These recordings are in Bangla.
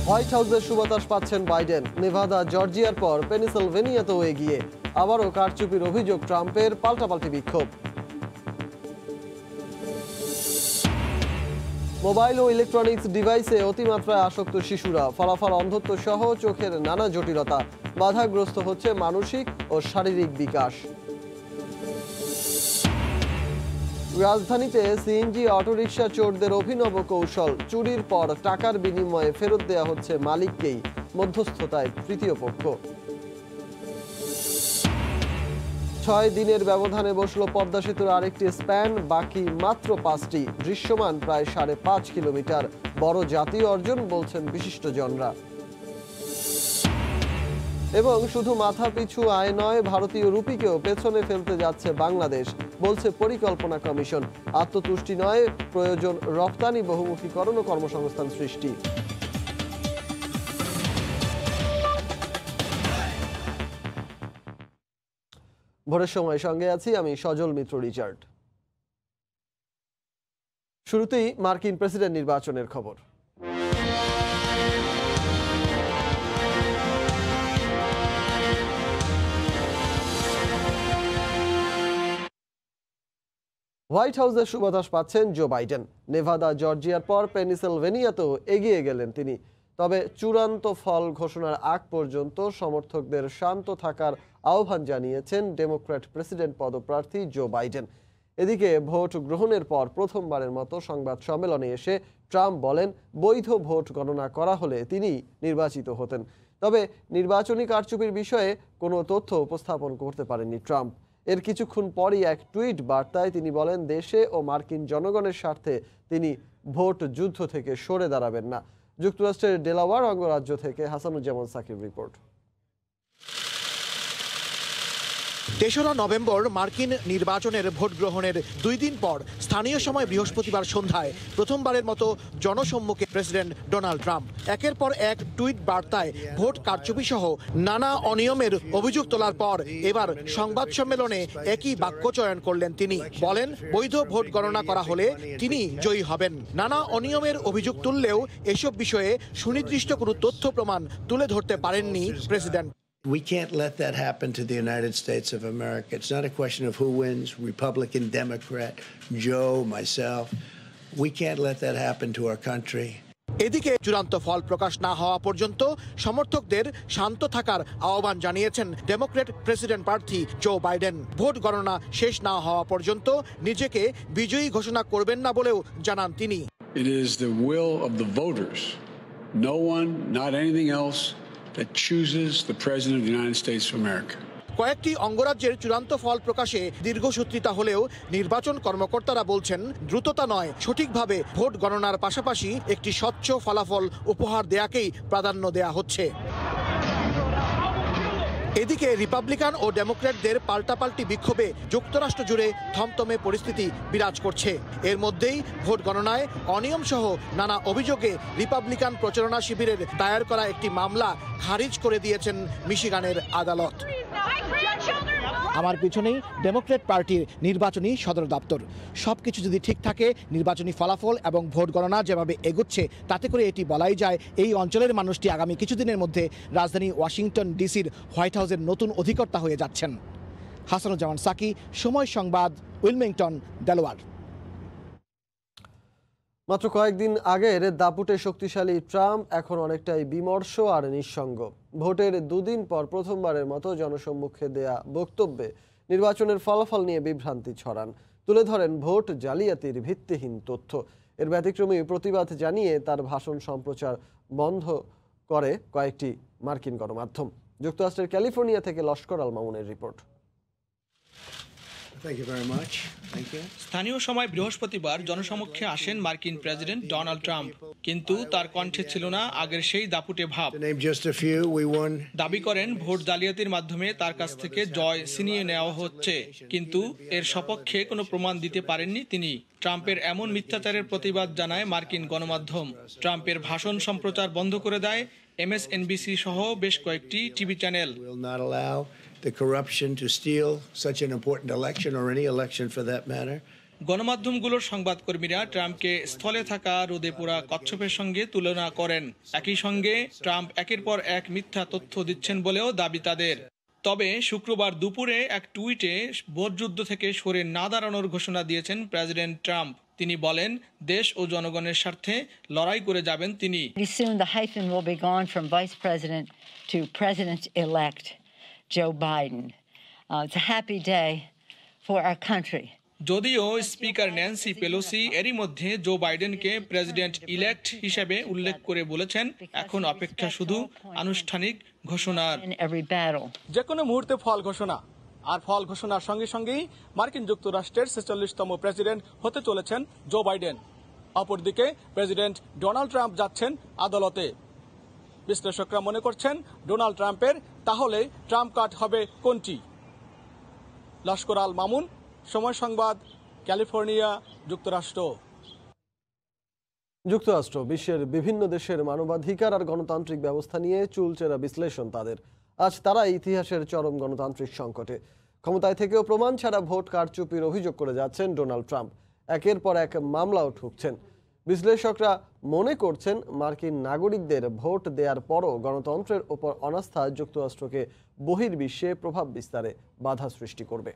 হোয়াইট হাউসের সুবাতাস পাচ্ছেন বাইডেন। নেভাদা জর্জিয়ার পর পেনিসিলভেনিয়াতেও এগিয়ে। আবারও কারচুপির অভিযোগ ট্রাম্পের, পাল্টাপাল্টি বিক্ষোভ। মোবাইল ও ইলেকট্রনিক্স ডিভাইসে অতিমাত্রায় আসক্ত শিশুরা, ফলাফল অন্ধত্ব সহ চোখের নানা জটিলতা। বাধাগ্রস্ত হচ্ছে মানসিক ও শারীরিক বিকাশ। রাজধানীতে সিএনজি অটোরিকশা চোরদের অভিনব কৌশল। চুরির পর টাকার বিনিময়ে ফেরত দেয়া হচ্ছে মালিককেই, মধ্যস্থতায় তৃতীয় পক্ষ। 6 দিনের ব্যবধানে বসল পদ্মা সেতুর আরেকটি স্প্যান, বাকি মাত্র 5টি। দৃশ্যমান প্রায় 5.5 কিলোমিটার। বড় জাতীয় অর্জন বলছেন বিশিষ্টজনরা। এবং শুধু মাথা পিছু আয় নয়, ভারতীয় রুপিকেও পেছনে ফেলতে যাচ্ছে বাংলাদেশ, বলছে পরিকল্পনা কমিশন। আত্মতুষ্টি নয়, প্রয়োজন রপ্তানি বহুমুখীকরণ ও কর্মসংস্থান সৃষ্টি। ভোরের সময় সঙ্গে আছি আমি সজল মিত্র রিচার্ড। শুরুতেই মার্কিন প্রেসিডেন্ট নির্বাচনের খবর। হোয়াইট হাউসের সুবাতাস পাচ্ছেন জো বাইডেন। নেভাদা জর্জিয়ার পর পেনিসিলভেনিয়াতেও এগিয়ে গেলেন তিনি। তবে চূড়ান্ত ফল ঘোষণার আগ পর্যন্ত সমর্থকদের শান্ত থাকার আহ্বান জানিয়েছেন ডেমোক্র্যাট প্রেসিডেন্ট পদপ্রার্থী জো বাইডেন। এদিকে ভোট গ্রহণের পর প্রথমবারের মতো সংবাদ সম্মেলনে এসে ট্রাম্প বলেন, বৈধ ভোট গণনা করা হলে তিনি নির্বাচিত হতেন। তবে নির্বাচনী কারচুপির বিষয়ে কোনো তথ্য উপস্থাপন করতে পারেননি ট্রাম্প। এর কিছুক্ষণ পরই এক টুইট বার্তায় তিনি বলেন, দেশে ও মার্কিন জনগণের স্বার্থে তিনি ভোট যুদ্ধ থেকে সরে দাঁড়াবেন না। যুক্তরাষ্ট্রের ডেলাওয়ার অঙ্গরাজ্য থেকে হাসানুজ্জামান সাকিব রিপোর্ট। ৩রা নভেম্বর মার্কিন নির্বাচনের ভোট গ্রহণের 2 দিন পর স্থানীয় সময় বৃহস্পতিবার সন্ধ্যায় প্রথমবারের মতো জনসম্মুখে প্রেসিডেন্ট ডোনাল্ড ট্রাম্প একের পর এক টুইট বার্তায় ভোট কারচুপি সহ নানা অনিয়মের অভিযোগ তোলার পর এবার সংবাদ সম্মেলনে একই বাক্য চয়ন করলেন তিনি। বলেন, বৈধ ভোট গণনা করা হলে তিনি জয়ী হবেন। নানা অনিয়মের অভিযোগ তুললেও এসব বিষয়ে সুনির্দিষ্ট কোনো তথ্য প্রমাণ তুলে ধরতে পারেননি president. We can't let that happen to the United States of America. It's not a question of who wins, Republican, Democrat, Joe, myself. We can't let that happen to our country. এদিকে চূড়ান্ত ফল প্রকাশ না হওয়া পর্যন্ত সমর্থকদের শান্ত থাকার আহ্বান জানিয়েছেন ডেমোক্র্যাট প্রেসিডেন্ট প্রার্থী জো বাইডেন। ভোট গণনা শেষ না হওয়া পর্যন্ত নিজেকে বিজয়ী ঘোষণা করবেন না বলেও জানান তিনি। It is the will of the voters. No one, not anything else, that chooses the President of the United States of America. কয়েকটি অঙ্গরাজ্যের চূড়ান্ত ফল প্রকাশে দীর্ঘসূত্রিতা হলেও নির্বাচন কর্মকর্তারা বলছেন, দ্রুততা নয়, সঠিকভাবে ভোট গণনার পাশাপাশি একটি স্বচ্ছ ফলাফল উপহার দেয়াকেই প্রাধান্য দেয়া হচ্ছে। এদিকে রিপাবলিকান ও ডেমোক্র্যাটদের পাল্টাপাল্টি বিক্ষোভে যুক্তরাষ্ট্র জুড়ে থমথমে পরিস্থিতি বিরাজ করছে। এর মধ্যেই ভোট গণনায় অনিয়ম সহ নানা অভিযোগে রিপাবলিকান প্রচারণা শিবিরের দায়ের করা একটি মামলা খারিজ করে দিয়েছেন মিশিগানের আদালত। আমার পিছনেই ডেমোক্র্যাট পার্টির নির্বাচনী সদর দপ্তর। সবকিছু যদি ঠিক থাকে, নির্বাচনী ফলাফল এবং ভোট গণনা যেভাবে এগোচ্ছে, তাতে করে এটি বলাই যায় এই অঞ্চলের মানুষটি আগামী কিছুদিনের মধ্যে রাজধানী ওয়াশিংটন ডিসির হোয়াইট হাউসের নতুন অধিকর্তা হয়ে যাচ্ছেন। হাসানুজ্জামান সাকি, সময় সংবাদ, উইলমিংটন, ডেলাওয়ার। মাত্র কয়েকদিন আগের দাপুটে শক্তিশালী ট্রাম্প এখন অনেকটাই বিমর্ষ আর নিঃসঙ্গ। ভোটের 2 দিন পর প্রথমবারের মতো জনসম্মুখে দেয়া বক্তব্যে নির্বাচনের ফলাফল নিয়ে বিভ্রান্তি ছড়ান, তুলে ধরেন ভোট জালিয়াতির ভিত্তিহীন তথ্য। এর ব্যতিক্রমী প্রতিবাদ জানিয়ে তার ভাষণ সম্প্রচার বন্ধ করে কয়েকটি মার্কিন গণমাধ্যম। যুক্তরাষ্ট্রের ক্যালিফোর্নিয়া থেকে লস্কর আল মামুনের রিপোর্ট। স্থানীয় সময় বৃহস্পতিবার জনসমক্ষে আসেন মার্কিন প্রেসিডেন্ট ডোনাল্ড ট্রাম্প, কিন্তু তার কণ্ঠে ছিল না আগের সেই দাপুটে ভাব। দাবি করেন ভোট জালিয়াতির মাধ্যমে তার কাছ থেকে জয় ছিনিয়ে নেওয়া হচ্ছে, কিন্তু এর সপক্ষে কোনো প্রমাণ দিতে পারেননি তিনি। ট্রাম্পের এমন মিথ্যাচারের প্রতিবাদ জানায় মার্কিন গণমাধ্যম। ট্রাম্পের ভাষণ সম্প্রচার বন্ধ করে দেয় MSNBC সহ বেশ কয়েকটি TV channel. The corruption to steal such an important election, or any election for that matter. গণমাধ্যমগুলোর সংবাদকর্মীরা ট্রাম্পকে স্থলে থাকা রোদে পোড়া কচ্ছপের সঙ্গে তুলনা করেন। একই সঙ্গে ট্রাম্প একের পর এক মিথ্যা তথ্য দিচ্ছেন বলেও দাবি তাদের। তবে শুক্রবার দুপুরে এক টুইটে ভোটযুদ্ধ থেকে সরে না দাঁড়ানোর ঘোষণা দিয়েছেন প্রেসিডেন্ট ট্রাম্প। তিনি বলেন, দেশ ও জনগণের স্বার্থে লড়াই করে যাবেন তিনি। Soon the hyphen will be gone from Vice President to President-elect Joe Biden. It's a happy day for our country. যদিও স্পিকার ন্যান্সি পেলোসি এরই মধ্যে জো বাইডেনকে প্রেসিডেন্ট ইলেক্ট হিসেবে উল্লেখ করে বলেছেন, এখন অপেক্ষা শুধু আনুষ্ঠানিক ঘোষণার। যে কোনো মুহূর্তে ফল ঘোষণা, আর ফল ঘোষণার সঙ্গে সঙ্গেই মার্কিন যুক্তরাষ্ট্রের 46তম প্রেসিডেন্ট হতে চলেছেন জো বাইডেন। অপরদিকে প্রেসিডেন্ট ডোনাল্ড ট্রাম্প যাচ্ছেন আদালতে। বিশ্লেষকরা মনে করছেন, ডোনাল্ড ট্রাম্পের তাহলে ট্রাম্প কার্ড হবে কোনটি? লস্কর আল মামুন, সময় সংবাদ, ক্যালিফোর্নিয়া, যুক্তরাষ্ট্র। যুক্তরাষ্ট্র বিশ্বের বিভিন্ন দেশের মানবাধিকার আর গণতান্ত্রিক ব্যবস্থা নিয়ে চুলচেরা বিশ্লেষণ তাদের। আজ তারা ইতিহাসের চরম গণতান্ত্রিক সংকটে। ক্ষমতায় থেকেও প্রমাণ ছাড়া ভোট কারচুপির অভিযোগ করে যাচ্ছেন ডোনাল্ড ট্রাম্প। একের পর এক মামলাও ঠুকছেন। বিশ্লেষকরা মনে করছেন, মার্কিন নাগরিকদের ভোট দেওয়ার পরও গণতন্ত্রের ওপর অনাস্থা যুক্তরাষ্ট্রকে বহির্বিশ্বে প্রভাব বিস্তারে বাধা সৃষ্টি করবে।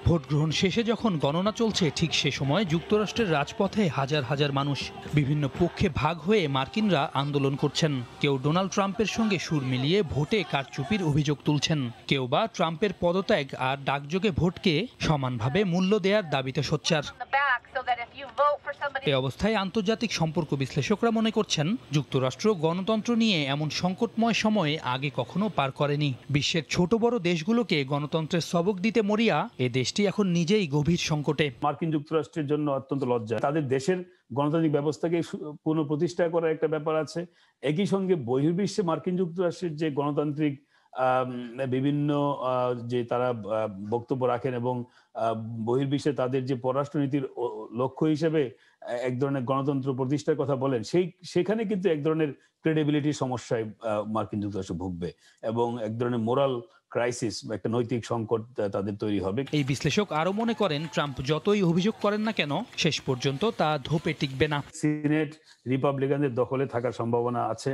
ভোট গ্রহণ শেষে যখন গণনা চলছে, ঠিক সে সময় যুক্তরাষ্ট্রের রাজপথে হাজার হাজার মানুষ বিভিন্ন পক্ষে ভাগ হয়ে মার্কিনরা আন্দোলন করছেন। কেউ ডোনাল্ড ট্রাম্পের সঙ্গে সুর মিলিয়ে ভোটে কারচুপির অভিযোগ তুলছেন, কেউ বা ট্রাম্পের পদত্যাগ আর ডাকযোগে ভোটকে সমানভাবে মূল্য দেওয়ার দাবিতে সোচ্চার। এই অবস্থায় আন্তর্জাতিক সম্পর্ক বিশ্লেষকরা মনে করছেন, যুক্তরাষ্ট্র গণতন্ত্র নিয়ে এমন সংকটময় সময়ে আগে কখনো পার করেনি। বিশ্বের ছোট বড় দেশগুলোকে গণতন্ত্রের সবক দিতে মরিয়া এ দেশটি এখন নিজেই গভীর সংকটে। মার্কিন যুক্তরাষ্ট্রের জন্য অত্যন্ত লজ্জা। তাদের দেশের গণতান্ত্রিক ব্যবস্থাকে পুনঃপ্রতিষ্ঠা করার একটা ব্যাপার আছে। একই সঙ্গে বহির্বিশ্বে মার্কিন যুক্তরাষ্ট্রের যে গণতান্ত্রিক বিভিন্ন যে তারা বক্তব্য রাখেন এবং বহির্বিশ্বে তাদের যে পররাষ্ট্রনীতির লক্ষ্য হিসেবে এক ধরনের গণতন্ত্র প্রতিষ্ঠার কথা বলেন, সেখানে কিন্তু এক ধরনের ক্রেডিবিলিটির সমস্যায় মার্কিন যুক্তরাষ্ট্র ভুগবে এবং এক ধরনের মোরাল ক্রাইসিস, একটা নৈতিক সংকট তাদের তৈরি হবে। এই বিশ্লেষক আরো মনে করেন, ট্রাম্প যতই অভিযোগ করেন না কেন, শেষ পর্যন্ত তা ধোপে টিকবে না। সিনেট রিপাবলিকানদের দখলে থাকার সম্ভাবনা আছে,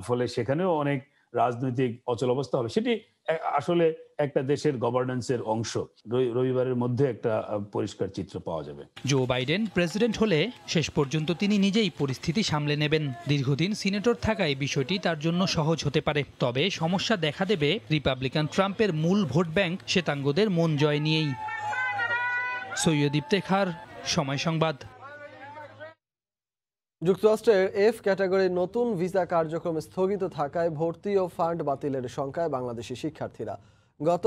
ফলে সেখানেও অনেক রাজনৈতিক অচল অবস্থা হবে। সেটি আসলে একটা দেশের গভর্নেন্সের অংশ। রবিবারের মধ্যে একটা পরিষ্কার চিত্র পাওয়া যাবে। জো বাইডেন প্রেসিডেন্ট হলে শেষ পর্যন্ত তিনি নিজেই পরিস্থিতি সামলে নেবেন। দীর্ঘদিন সিনেটর থাকায় বিষয়টি তার জন্য সহজ হতে পারে। তবে সমস্যা দেখা দেবে রিপাবলিকান ট্রাম্পের মূল ভোট ব্যাংক শ্বেতাঙ্গদের মন জয় নিয়েই। সৈয়দ ইফতেখার, সময় সংবাদ। যুক্তরাষ্ট্রের এফ ক্যাটাগরির নতুন ভিসা কার্যক্রম স্থগিত থাকায় ভর্তি ও ফান্ড বাতিলের শঙ্কায় বাংলাদেশি শিক্ষার্থীরা। গত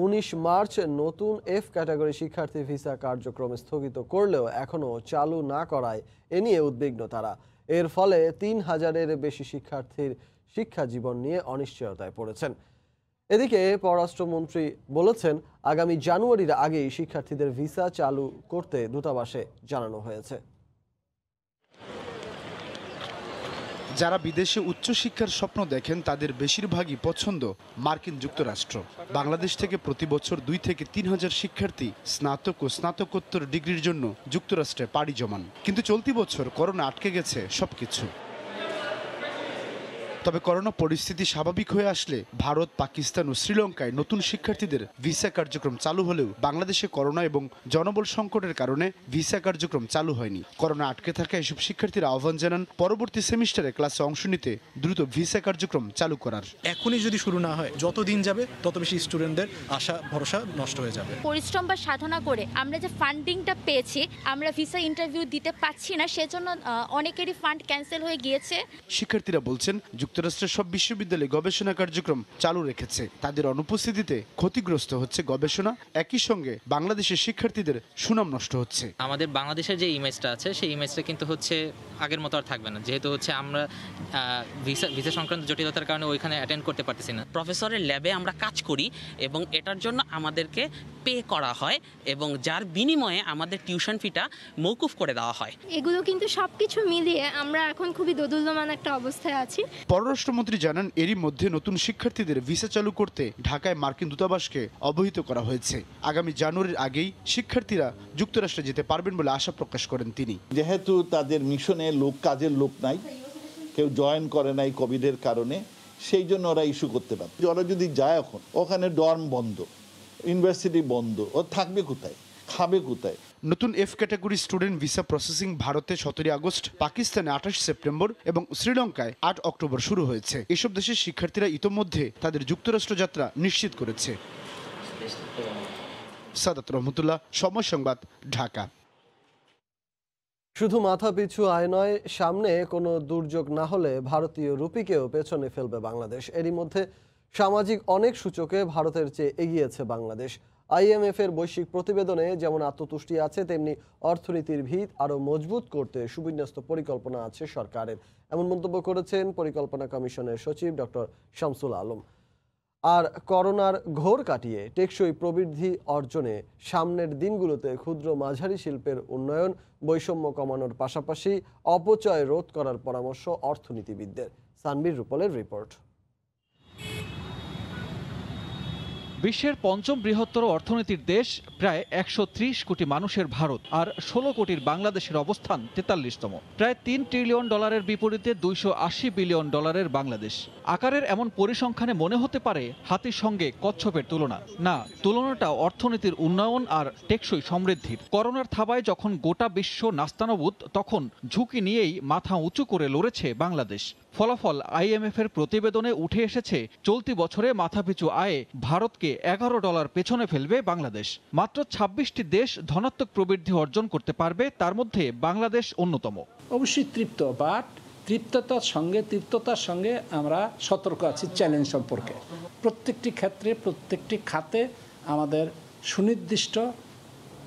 19 মার্চ নতুন এফ ক্যাটাগরি শিক্ষার্থী ভিসা কার্যক্রম স্থগিত করলেও এখনও চালু না করায় এ নিয়ে উদ্বিগ্ন তারা। এর ফলে 3000-এর বেশি শিক্ষার্থীর শিক্ষা জীবন নিয়ে অনিশ্চয়তায় পড়েছেন। এদিকে পররাষ্ট্রমন্ত্রী বলেছেন, আগামী জানুয়ারির আগেই শিক্ষার্থীদের ভিসা চালু করতে দূতাবাসে জানানো হয়েছে। যারা বিদেশে উচ্চশিক্ষার স্বপ্ন দেখেন তাদের বেশিরভাগই পছন্দ মার্কিন যুক্তরাষ্ট্র। বাংলাদেশ থেকে প্রতি বছর 2 থেকে 3000 শিক্ষার্থী স্নাতক ও স্নাতকোত্তর ডিগ্রির জন্য যুক্তরাষ্ট্রে পাড়ি জমান। কিন্তু চলতি বছর করোনা আটকে গেছে সবকিছু। তবে করোনা পরিস্থিতি স্বাভাবিক হয়ে আসলে ভারত, পাকিস্তান ও শ্রীলঙ্কায় নতুন শিক্ষার্থীদের ভিসা কার্যক্রম চালু হলেও বাংলাদেশে করোনা এবং জনবল সংকটের কারণে ভিসা কার্যক্রম চালু হয়নি। করোনা আটকে থাকা এসব শিক্ষার্থীরা আহ্বান জানান পরবর্তী সেমিস্টারে ক্লাসে অংশ নিতে দ্রুত ভিসা কার্যক্রম চালু করার। এখনই যদি শুরু না হয়, যত দিন যাবে তত বেশি স্টুডেন্টদের আশা ভরসা নষ্ট হয়ে যাবে। পরিশ্রম বা সাধনা করে আমরা যে ফান্ডিংটা পেয়েছি, আমরা ভিসা ইন্টারভিউ দিতে পাচ্ছি না, সেজন্য অনেকেরই ফান্ড ক্যান্সেল হয়ে গিয়েছে। শিক্ষার্থীরা বলছেন, যুক্তরাষ্ট্রের সব বিশ্ববিদ্যালয়ে গবেষণা কার্যক্রম চালু রেখেছে। তাদের অনুপস্থিতিতে ক্ষতিগ্রস্ত হচ্ছে গবেষণা, একই সঙ্গে বাংলাদেশের শিক্ষার্থীদের সুনাম নষ্ট হচ্ছে। আমাদের বাংলাদেশের যে ইমেজটা আছে, সেই ইমেজটা কিন্তু হচ্ছে আগের মতো আর থাকবে না, যেহেতু হচ্ছে আমরা ভিসা সংক্রান্ত জটিলতার কারণে ওইখানে অ্যাটেন্ড করতে পারতেছি না। প্রফেসরের ল্যাবে আমরা কাজ করি এবং এটার জন্য আমাদেরকে পে করা হয় এবং যার বিনিময়ে আমাদের টিউশন ফিটা মওকুফ করে দেওয়া হয়। এগুলো কিন্তু সবকিছু মিলিয়ে আমরা এখন খুবই দোদুল্যমান একটা অবস্থায় আছি। পররাষ্ট্রমন্ত্রী জানান, এরই মধ্যে নতুন শিক্ষার্থীদের ভিসা চালু করতে ঢাকায় মার্কিন দূতাবাসকে অবহিত করা হয়েছে। আগামী জানুয়ারির আগেই শিক্ষার্থীরা যুক্তরাষ্ট্রে যেতে পারবেন বলে আশা প্রকাশ করেন তিনি। যেহেতু তাদের মিশনে কাজের লোক নাই, কেউ জয়েন করে নাই কোভিডের কারণে, সেই জন্য ওরা ইস্যু করতে পারে। ওরা যদি যায় এখন, ওখানে ডর্ম বন্ধ, ইউনিভার্সিটি বন্ধ, ও থাকবে কোথায়, খাবে কোথায়? নতুন F category student visa processing ভারতে 17 আগস্ট, পাকিস্তানে 28 সেপ্টেম্বর এবং শ্রীলঙ্কায় 8 অক্টোবর শুরু হয়েছে। এসব দেশের শিক্ষার্থীরা ইতোমধ্যে তাদের যুক্তরাষ্ট্র যাত্রা নিশ্চিত করেছে। সাদাত রহমতুল্লাহ, সময় সংবাদ, ঢাকা। শুধু মাথা পিছু আয় নয়, সামনে কোনো দুর্যোগ না হলে ভারতীয় রুপিকেও পেছনে ফেলবে বাংলাদেশ। এরই মধ্যে সামাজিক অনেক সূচকে ভারতের চেয়ে এগিয়েছে বাংলাদেশ। IMF এর বৈশ্বিক প্রতিবেদনে যেমন আত্মতুষ্টি আছে, তেমনি অর্থনীতির ভিত আরও মজবুত করতে সুবিন্যস্ত পরিকল্পনা আছে সরকারের। এমন মন্তব্য করেছেন পরিকল্পনা কমিশনের সচিব ডক্টর শামসুল আলম। আর করোনার ঘোর কাটিয়ে টেকসই প্রবৃদ্ধি অর্জনে সামনের দিনগুলোতে ক্ষুদ্র মাঝারি শিল্পের উন্নয়ন, বৈষম্য কমানোর পাশাপাশি অপচয় রোধ করার পরামর্শ অর্থনীতিবিদদের। সানবীর রূপলের রিপোর্ট। বিশ্বের পঞ্চম বৃহত্তর অর্থনীতির দেশ, প্রায় 130 কোটি মানুষের ভারত আর 16 কোটির বাংলাদেশের অবস্থান 43তম। প্রায় $3 ট্রিলিয়ন বিপরীতে $280 বিলিয়ন বাংলাদেশ। আকারের এমন পরিসংখ্যানে মনে হতে পারে হাতির সঙ্গে কচ্ছপের তুলনা। না, তুলনাটা অর্থনীতির উন্নয়ন আর টেকসই সমৃদ্ধির। করোনার থাবায় যখন গোটা বিশ্ব নাস্তানবুদ, তখন ঝুঁকি নিয়েই মাথা উঁচু করে লড়েছে বাংলাদেশ। ফলাফল IMF এর প্রতিবেদনে উঠে এসেছে, চলতি বছরে মাথাপিছু আয়ে ভারতকে $11 পেছনে ফেলবে বাংলাদেশ। মাত্র 26টি দেশ ধনাত্মক প্রবৃদ্ধি অর্জন করতে পারবে, তার মধ্যে বাংলাদেশ অন্যতম। অবশ্যই তৃপ্ত, বাট তৃপ্ততার সঙ্গে আমরা সতর্ক আছি চ্যালেঞ্জ সম্পর্কে। প্রত্যেকটি ক্ষেত্রে, প্রত্যেকটি খাতে আমাদের সুনির্দিষ্ট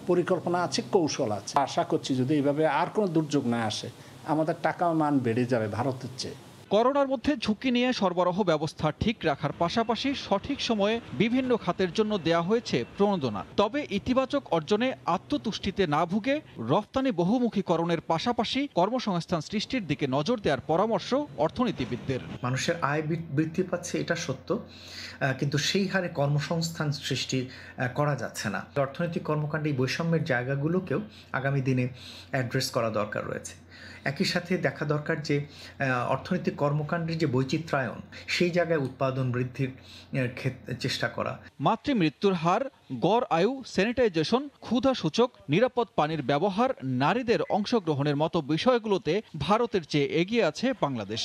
পরিকল্পনা আছে, কৌশল আছে। আশা করছি যদি এইভাবে আর কোনো দুর্যোগ না আসে, আমাদের টাকার মান বেড়ে যাবে ভারতের চেয়ে। করোনার মধ্যে ঝুঁকি নিয়ে সরবরাহ ব্যবস্থা ঠিক রাখার পাশাপাশি সঠিক সময়ে বিভিন্ন খাতের জন্য দেয়া হয়েছে প্রণোদনা। তবে ইতিবাচক অর্জনে আত্মতুষ্টিতে না ভুগে রফতানি বহুমুখীকরণের পাশাপাশি কর্মসংস্থান সৃষ্টির দিকে নজর দেওয়ার পরামর্শ অর্থনীতিবিদদের। মানুষের আয় বৃদ্ধি পাচ্ছে, এটা সত্য, কিন্তু সেই হারে কর্মসংস্থান সৃষ্টি করা যাচ্ছে না। অর্থনৈতিক কর্মকাণ্ডে এই বৈষম্যের জায়গাগুলোকেও আগামী দিনে অ্যাড্রেস করা দরকার রয়েছে। একই সাথে দেখা দরকার যে অর্থনৈতিক কর্মকাণ্ডের যে বৈচিত্র্যায়ন, সেই জায়গায় উৎপাদন বৃদ্ধির চেষ্টা করা। মাতৃমৃত্যুর হার, গড় আয়ু, স্যানিটাইজেশন, ক্ষুধা সূচক, নিরাপদ পানির ব্যবহার, নারীদের অংশগ্রহণের মতো বিষয়গুলোতে ভারতের চেয়ে এগিয়ে আছে বাংলাদেশ।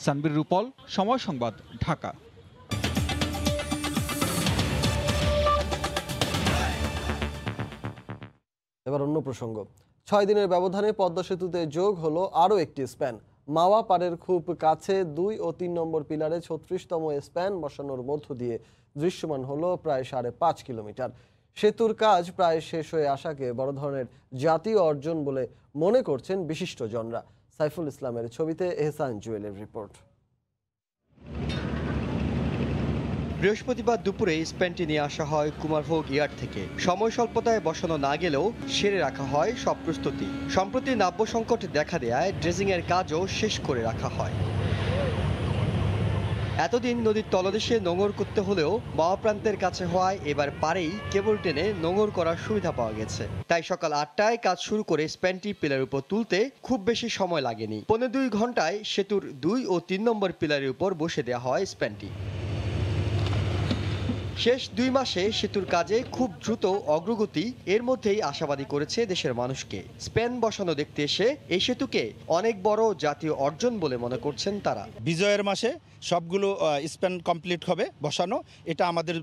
সানবীর রূপল, সময় সংবাদ, ঢাকা। এবার অন্য প্রসঙ্গ। 6 দিনের ব্যবধানে পদ্মা সেতুতে যোগ হলো আরও একটি স্প্যান। মাওয়া পাড়ের খুব কাছে 2 ও 3 নম্বর পিলারে 36তম স্প্যান বসানোর মধ্য দিয়ে দৃশ্যমান হলো প্রায় 5.5 কিলোমিটার। সেতুর কাজ প্রায় শেষ হয়ে আসাকে বড় ধরনের জাতীয় অর্জন বলে মনে করছেন বিশিষ্টজনরা। সাইফুল ইসলামের ছবিতে এহসান জুয়েলের রিপোর্ট। বৃহস্পতিবার দুপুরে স্প্যানটি নিয়ে আসা হয় কুমারভোগ ইয়ার্ড থেকে। সময় স্বল্পতায় বসানো না গেলেও সেরে রাখা হয় সব প্রস্তুতি। সম্প্রতি নাব্য সংকট দেখা দেয়ায় ড্রেজিংয়ের কাজও শেষ করে রাখা হয়। এতদিন নদীর তলদেশে নোঙর করতে হলেও মাওয়া প্রান্তের কাছে হওয়ায় এবার পারেই কেবল টেনে নোঙর করার সুবিধা পাওয়া গেছে। তাই সকাল 8টায় কাজ শুরু করে স্প্যানটি পিলারের উপর তুলতে খুব বেশি সময় লাগেনি। 2.25 ঘন্টায় সেতুর 2 ও 3 নম্বর পিলারের উপর বসে দেওয়া হয় স্প্যানটি। শেষ 2 মাসে সেতুর কাজে খুব দ্রুত অগ্রগতি এর মধ্যেই আশাবাদী করেছে দেশের মানুষকে। স্প্যান বসানো দেখতে এসে এই সেতুকে অনেক বড় জাতীয় অর্জন বলে মনে করছেন তারা। বিজয়ের মাসে সবগুলো স্প্যান কমপ্লিট হবে বসানো, এটা আমাদের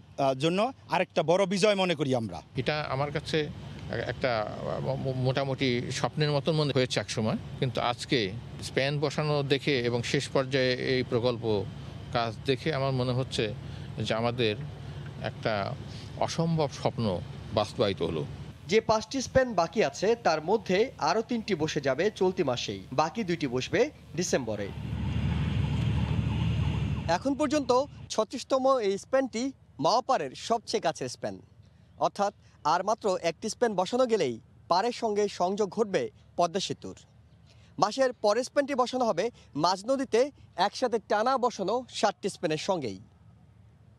জন্য আরেকটা বড় বিজয় মনে করি আমরা। এটা আমার কাছে একটা মোটামুটি স্বপ্নের মতন মনে হয়েছে এক সময়, কিন্তু আজকে স্প্যান বসানো দেখে এবং শেষ পর্যায়ে এই প্রকল্প কাজ দেখে আমার মনে হচ্ছে যে আমাদের একটা অসম্ভব স্বপ্ন বাস্তবায়িত হলো। যে 5টি স্প্যান বাকি আছে তার মধ্যে আরও 3টি বসে যাবে চলতি মাসেই, বাকি 2টি বসবে ডিসেম্বরে। এখন পর্যন্ত 36তম এই স্প্যানটি মাওয়া পাড়ের সবচেয়ে কাছের স্প্যান, অর্থাৎ আর মাত্র একটি স্প্যান বসানো গেলেই পাড়ের সঙ্গে সংযোগ ঘটবে পদ্মা সেতুর। বাঁশের পরের স্প্যানটি বসানো হবে মাঝ নদীতে একসাথে টানা বসানো 7টি স্প্যানের সঙ্গেই।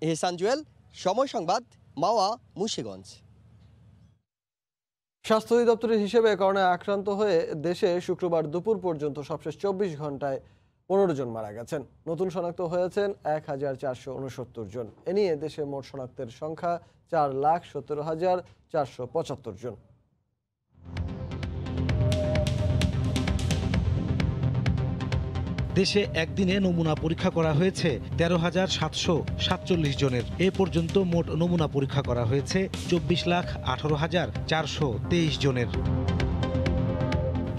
এহসান জুয়েল, সময় সংবাদ, মাওয়া, মুন্সিগঞ্জ। স্বাস্থ্য অধিদপ্তরের হিসেবে করোনায় আক্রান্ত হয়ে দেশে শুক্রবার দুপুর পর্যন্ত সবশেষ 24 ঘন্টায় 15 জন মারা গেছেন। নতুন শনাক্ত হয়েছেন 1469 জন। এ নিয়ে দেশে মোট শনাক্তের সংখ্যা 4,17,475 জন। দেশে একদিনে নমুনা পরীক্ষা করা হয়েছে 13,747 জনের। এ পর্যন্ত মোট নমুনা পরীক্ষা করা হয়েছে 24,18,423 জনের।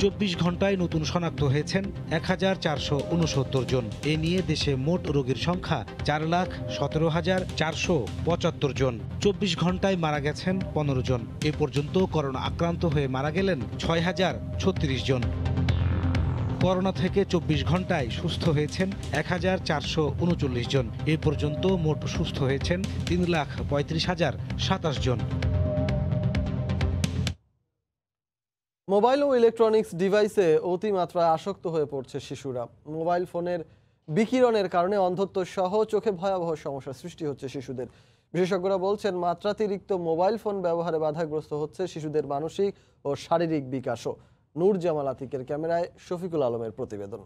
24 ঘন্টায় নতুন শনাক্ত হয়েছেন 1,469 জন। এ নিয়ে দেশে মোট রোগীর সংখ্যা 4,17,475 জন। 24 ঘন্টায় মারা গেছেন 15 জন। এ পর্যন্ত করোনা আক্রান্ত হয়ে মারা গেলেন 6,036 জন। করোনা থেকে 24 ঘন্টায় সুস্থ হয়েছেন 1,439 জন। এ পর্যন্ত মোট সুস্থ হয়েছেন 3,35,027 জন। মোবাইল ও ইলেকট্রনিক্স ডিভাইসে অতিমাত্রায় আসক্ত হয়ে পড়ছে শিশুরা। মোবাইল ফোনের বিকিরণের কারণে অন্ধত্ব সহ চোখে ভয়াবহ সমস্যার সৃষ্টি হচ্ছে শিশুদের। বিশেষজ্ঞরা বলছেন, মাত্রাতিরিক্ত মোবাইল ফোন ব্যবহারে বাধাগ্রস্ত হচ্ছে শিশুদের মানসিক ও শারীরিক বিকাশও। নূর জামাল আতিকের ক্যামেরায় শফিকুল আলমের প্রতিবেদন।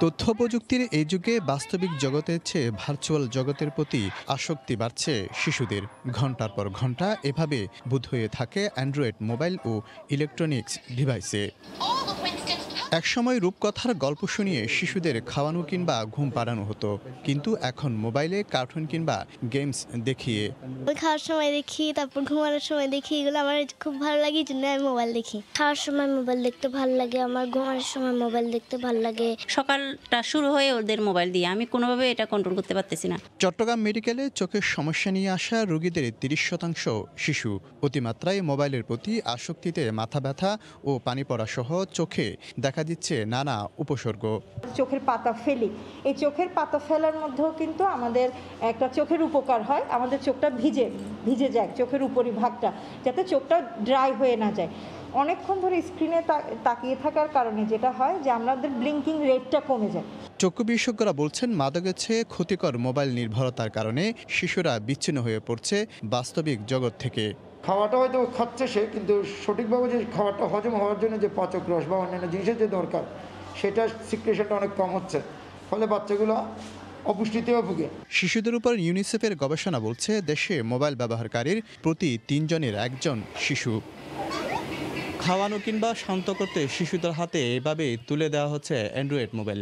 তথ্য প্রযুক্তির এই যুগে বাস্তবিক জগতের চেয়ে ভার্চুয়াল জগতের প্রতি আসক্তি বাড়ছে শিশুদের। ঘন্টার পর ঘন্টা এভাবে বুঁদ হয়ে থাকে অ্যান্ড্রয়েড মোবাইল ও ইলেকট্রনিক্স ডিভাইসে। একসময় রূপকথার গল্প শুনিয়ে শিশুদের খাওয়ানো কিংবা ঘুম পাড়ানো হতো, কিন্তু এখন মোবাইলে কার্টুন কিংবা গেমস দেখিয়ে। খাওয়ার সময় দেখি, তারপর ঘুমানোর সময় দেখি, এগুলো আমার খুব ভালো লাগে, এই জন্য আমি মোবাইল দেখি। খাওয়ার সময় মোবাইল দেখতে ভালো লাগে, আমার ঘুমানোর সময় মোবাইল দেখতে ভালো লাগে। সকালটা শুরু হয়ে ওদের মোবাইল দিয়ে আমি কোনোভাবে এটা কন্ট্রোল করতে পারতেছি না। চট্টগ্রাম মেডিকেলে চোখের সমস্যা নিয়ে আসা রোগীদের 30% শিশু। অতিমাত্রায় মোবাইলের প্রতি আসক্তিতে মাথা ব্যথা ও পানি পড়া সহ চোখে দেখা দিচ্ছে নানা উপসর্গ। চোখের পাতা ফেলি, এই চোখের পাতা ফেলার মধ্যেও কিন্তু আমাদের একটা চোখের উপকার হয়, আমাদের চোখটা ভিজে যায়, চোখের উপরি ভাগটা, যাতে চোখটা ড্রাই হয়ে না যায়। অনেকক্ষণ ধরে স্ক্রিনে তাকিয়ে থাকার কারণে যেটা হয় যে আমাদের ব্লিঙ্কিং রেটটা কমে যায়। চক্ষু বিশেষজ্ঞরা বলছেন, মাদকের চেয়ে ক্ষতিকর মোবাইল নির্ভরতার কারণে শিশুরা বিচ্ছিন্ন হয়ে পড়ছে বাস্তবিক জগৎ থেকে। খাওয়াটা হয়তো খাচ্ছে সে, কিন্তু সঠিকভাবে যে খাওয়াটা হজম হওয়ার জন্য যে পাচক রস বা অন্যান্য জিনিসের যে দরকার, সেটা সিক্রেশনটা অনেক কম হচ্ছে, ফলে বাচ্চাগুলো অপুষ্টিতেও ভুগে। শিশুদের উপর ইউনিসেফের গবেষণা বলছে, দেশে মোবাইল ব্যবহারকারীর প্রতি 3 জনের 1 জন শিশু। খাওয়ানো কিংবা শান্ত করতে শিশুদের হাতে এভাবে তুলে দেওয়া হচ্ছে অ্যান্ড্রয়েড মোবাইল।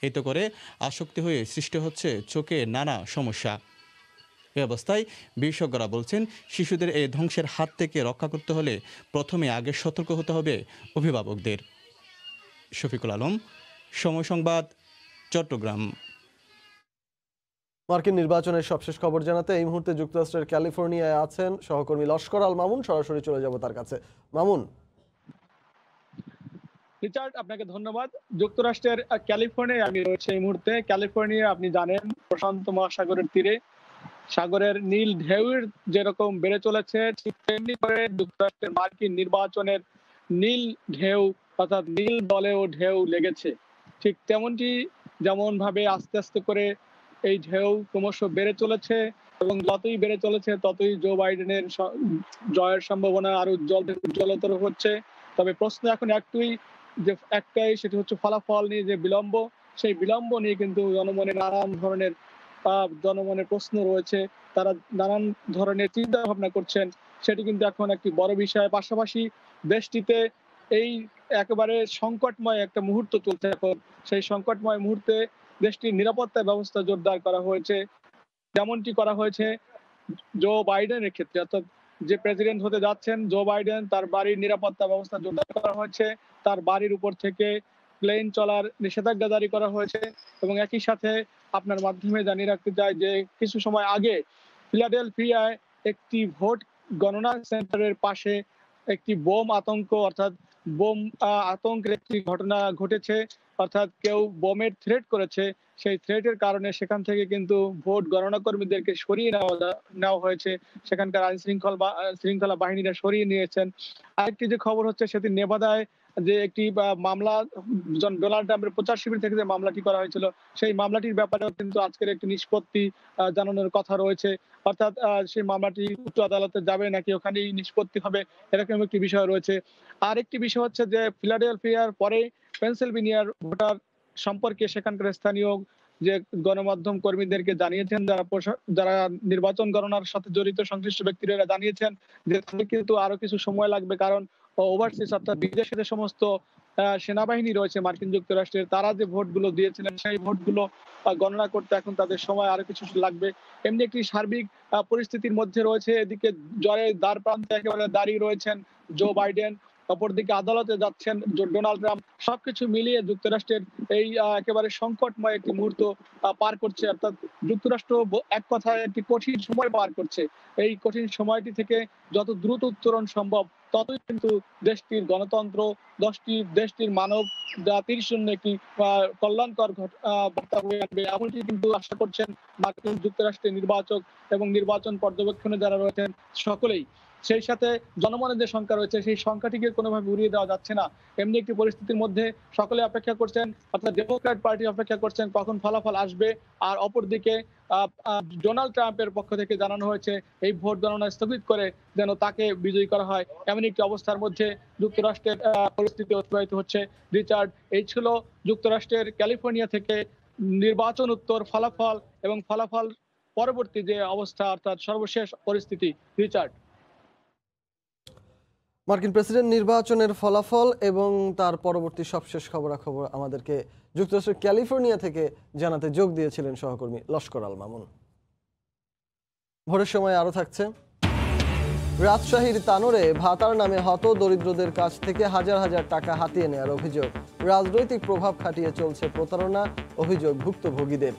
এতে করে আসক্তি হয়ে সৃষ্টি হচ্ছে চোখে নানা সমস্যা। এ অবস্থায় বিশেষজ্ঞরা বলছেন, শিশুদের এই ধ্বংসের হাত থেকে রক্ষা করতে হলে প্রথমে আগে সতর্ক হতে হবে অভিভাবকদের। শফিকুল আলম, সময় সংবাদ, চট্টগ্রাম। মার্কিন নির্বাচনের সবশেষ খবর জানাতে এই মুহূর্তে যুক্তরাষ্ট্রের ক্যালিফোর্নিয়ায় আছেন সহকর্মী লস্কর আল মামুন। সরাসরি চলে যাব তার কাছে। মামুন। রিচার্ড, আপনাকে ধন্যবাদ। যুক্তরাষ্ট্রের ক্যালিফোর্নিয়ায় আমি রয়েছে এই মুহূর্তে। ক্যালিফোর্নিয়া, আপনি জানেন, প্রশান্ত মহাসাগরের তীরে সাগরের নীল ঢেউয়ের যেরকম বেড়ে চলেছে, ঠিক তেমনি করে যুক্তরাষ্ট্রের মার্কিন নির্বাচনের নীল ঢেউ, অর্থাৎ নীল দলেও ঢেউ লেগেছে। ঠিক তেমনটি যেমন ভাবে আস্তে আস্তে করে এই ঢেউ ক্রমশ বেড়ে চলেছে, এবং যতই বেড়ে চলেছে ততই জো বাইডেনের জয়ের সম্ভাবনা আরো উজ্জ্বলতর হচ্ছে। তবে প্রশ্ন এখন একটাই, সেটি হচ্ছে ফলাফল নিয়ে যে বিলম্ব, সেই বিলম্ব নিয়ে কিন্তু জনমনে নানান ধরনের প্রশ্ন রয়েছে। তারা নানান ধরনের চিন্তা ভাবনা করছেন, সেটি কিন্তু এখন একটি বড় বিষয়। পাশাপাশি দেশটিতে এই একেবারে সংকটময় একটা মুহূর্ত চলছে এখন। সেই সংকটময় মুহূর্তে দেশটির নিরাপত্তা ব্যবস্থা জোরদার করা হয়েছে, যেমনটি করা হয়েছে জো বাইডেনের ক্ষেত্রে। অর্থাৎ যে প্রেসিডেন্ট হতে যাচ্ছেন জো বাইডেন, তার বাড়ির নিরাপত্তা ব্যবস্থা জোরদার করা হয়েছে। তার বাড়ির উপর থেকে প্লেন চলার নিষেধাজ্ঞা জারি করা হয়েছে। এবং একই সাথে আপনার মাধ্যমে জানিয়ে রাখতে চাই যে কিছু সময় আগে ফিলাডেলফিয়ায় একটি ভোট গণনা সেন্টারের পাশে একটি বোম আতঙ্ক, অর্থাৎ বোম আতঙ্কের একটি ঘটনা ঘটেছে, অর্থাৎ কেউ বোমের থ্রেট করেছে। সেই থ্রেটের কারণে সেখান থেকে কিন্তু ভোট গণনা কর্মীদেরকে সরিয়ে নেওয়া হয়েছে। সেখানকার আইন শৃঙ্খলা বাহিনীরা সরিয়ে নিয়েছেন। আরেকটি যে খবর হচ্ছে, সেটি নেভাদায় যে একটি মামলা ডোনাল্ড ট্রাম্পের প্রচার শিবির থেকে যে মামলাটি করা হয়েছিল, সেই মামলাটির ব্যাপারেও কিন্তু আজকের একটি নিষ্পত্তি জানানোর কথা রয়েছে। অর্থাৎ সেই মামলাটি উচ্চ আদালতে যাবে নাকি ওখানেই নিষ্পত্তি হবে, এরকম একটি বিষয় রয়েছে। আরেকটি বিষয় হচ্ছে যে ফিলাডেলফিয়ার পরে পেনসিলভেনিয়ার ভোটার সম্পর্কে সেখানকার স্থানীয় যে গণমাধ্যম কর্মীদেরকে জানিয়েছেন, যারা নির্বাচন গণনার সাথে জড়িত সংশ্লিষ্ট ব্যক্তিরা জানিয়েছেন যে কিন্তু আরো কিছু সময় লাগবে, কারণ ওভারসিজ অর্থাৎ বিদেশে যে সমস্ত সেনাবাহিনী রয়েছে মার্কিন যুক্তরাষ্ট্রের, তারা যে ভোটগুলো দিয়েছিলেন সেই ভোটগুলো গণনা করতে এখন তাদের সময় আরো কিছু লাগবে। এমনি একটি সার্বিক পরিস্থিতির মধ্যে রয়েছে। এদিকে জ্বরে দ্বার প্রান্তে একেবারে দাঁড়িয়ে রয়েছেন জো বাইডেন, অপরদিকে আদালতে যাচ্ছেন ডোনাল্ড ট্রাম্প। সবকিছু মিলিয়ে যুক্তরাষ্ট্রের এই একেবারে সংকটময় একটি মুহূর্ত পার করছে, অর্থাৎ যুক্তরাষ্ট্র এক কথায় একটি কঠিন সময় পার করছে। এই কঠিন সময়টি থেকে যত দ্রুত উত্তরণ সম্ভব ততই কিন্তু দেশটির গণতন্ত্র, দেশটির মানব জাতির জন্য একটি কল্যাণকর বার্তা হয়ে আসবে, এমনটি কিন্তু আশা করছেন মার্কিন যুক্তরাষ্ট্রের নির্বাচক এবং নির্বাচন পর্যবেক্ষণে যারা রয়েছেন সকলেই। সেই সাথে জনমনের যে সংখ্যা রয়েছে, সেই সংখ্যাটিকে কোনোভাবে উড়িয়ে দেওয়া যাচ্ছে না। এমনি একটি পরিস্থিতির মধ্যে সকলে অপেক্ষা করছেন, অর্থাৎ ডেমোক্র্যাট পার্টি অপেক্ষা করছেন কখন ফলাফল আসবে। আর অপরদিকে ডোনাল্ড ট্রাম্পের পক্ষ থেকে জানানো হয়েছে এই ভোট গণনা স্থগিত করে যেন তাকে বিজয়ী করা হয়। এমন একটি অবস্থার মধ্যে যুক্তরাষ্ট্রের পরিস্থিতি অতিবাহিত হচ্ছে। রিচার্ড, এই ছিল যুক্তরাষ্ট্রের ক্যালিফোর্নিয়া থেকে নির্বাচন উত্তর ফলাফল এবং ফলাফল পরবর্তী যে অবস্থা, অর্থাৎ সর্বশেষ পরিস্থিতি। রিচার্ড। মার্কিন প্রেসিডেন্ট নির্বাচনের ফলাফল এবং তার পরবর্তী সবশেষ খবরাখবর আমাদেরকে যুক্তরাষ্ট্রের ক্যালিফোর্নিয়া থেকে জানাতে যোগ দিয়েছিলেন সহকর্মী লস্কর আল মামুন। ভোরের সময় আরো থাকছে, রাজশাহীর তানোরে ভাতার নামে হত দরিদ্রদের কাছ থেকে হাজার হাজার টাকা হাতিয়ে নেওয়ার অভিযোগ। রাজনৈতিক প্রভাব খাটিয়ে চলছে প্রতারণা, অভিযোগ ভুক্তভোগীদের।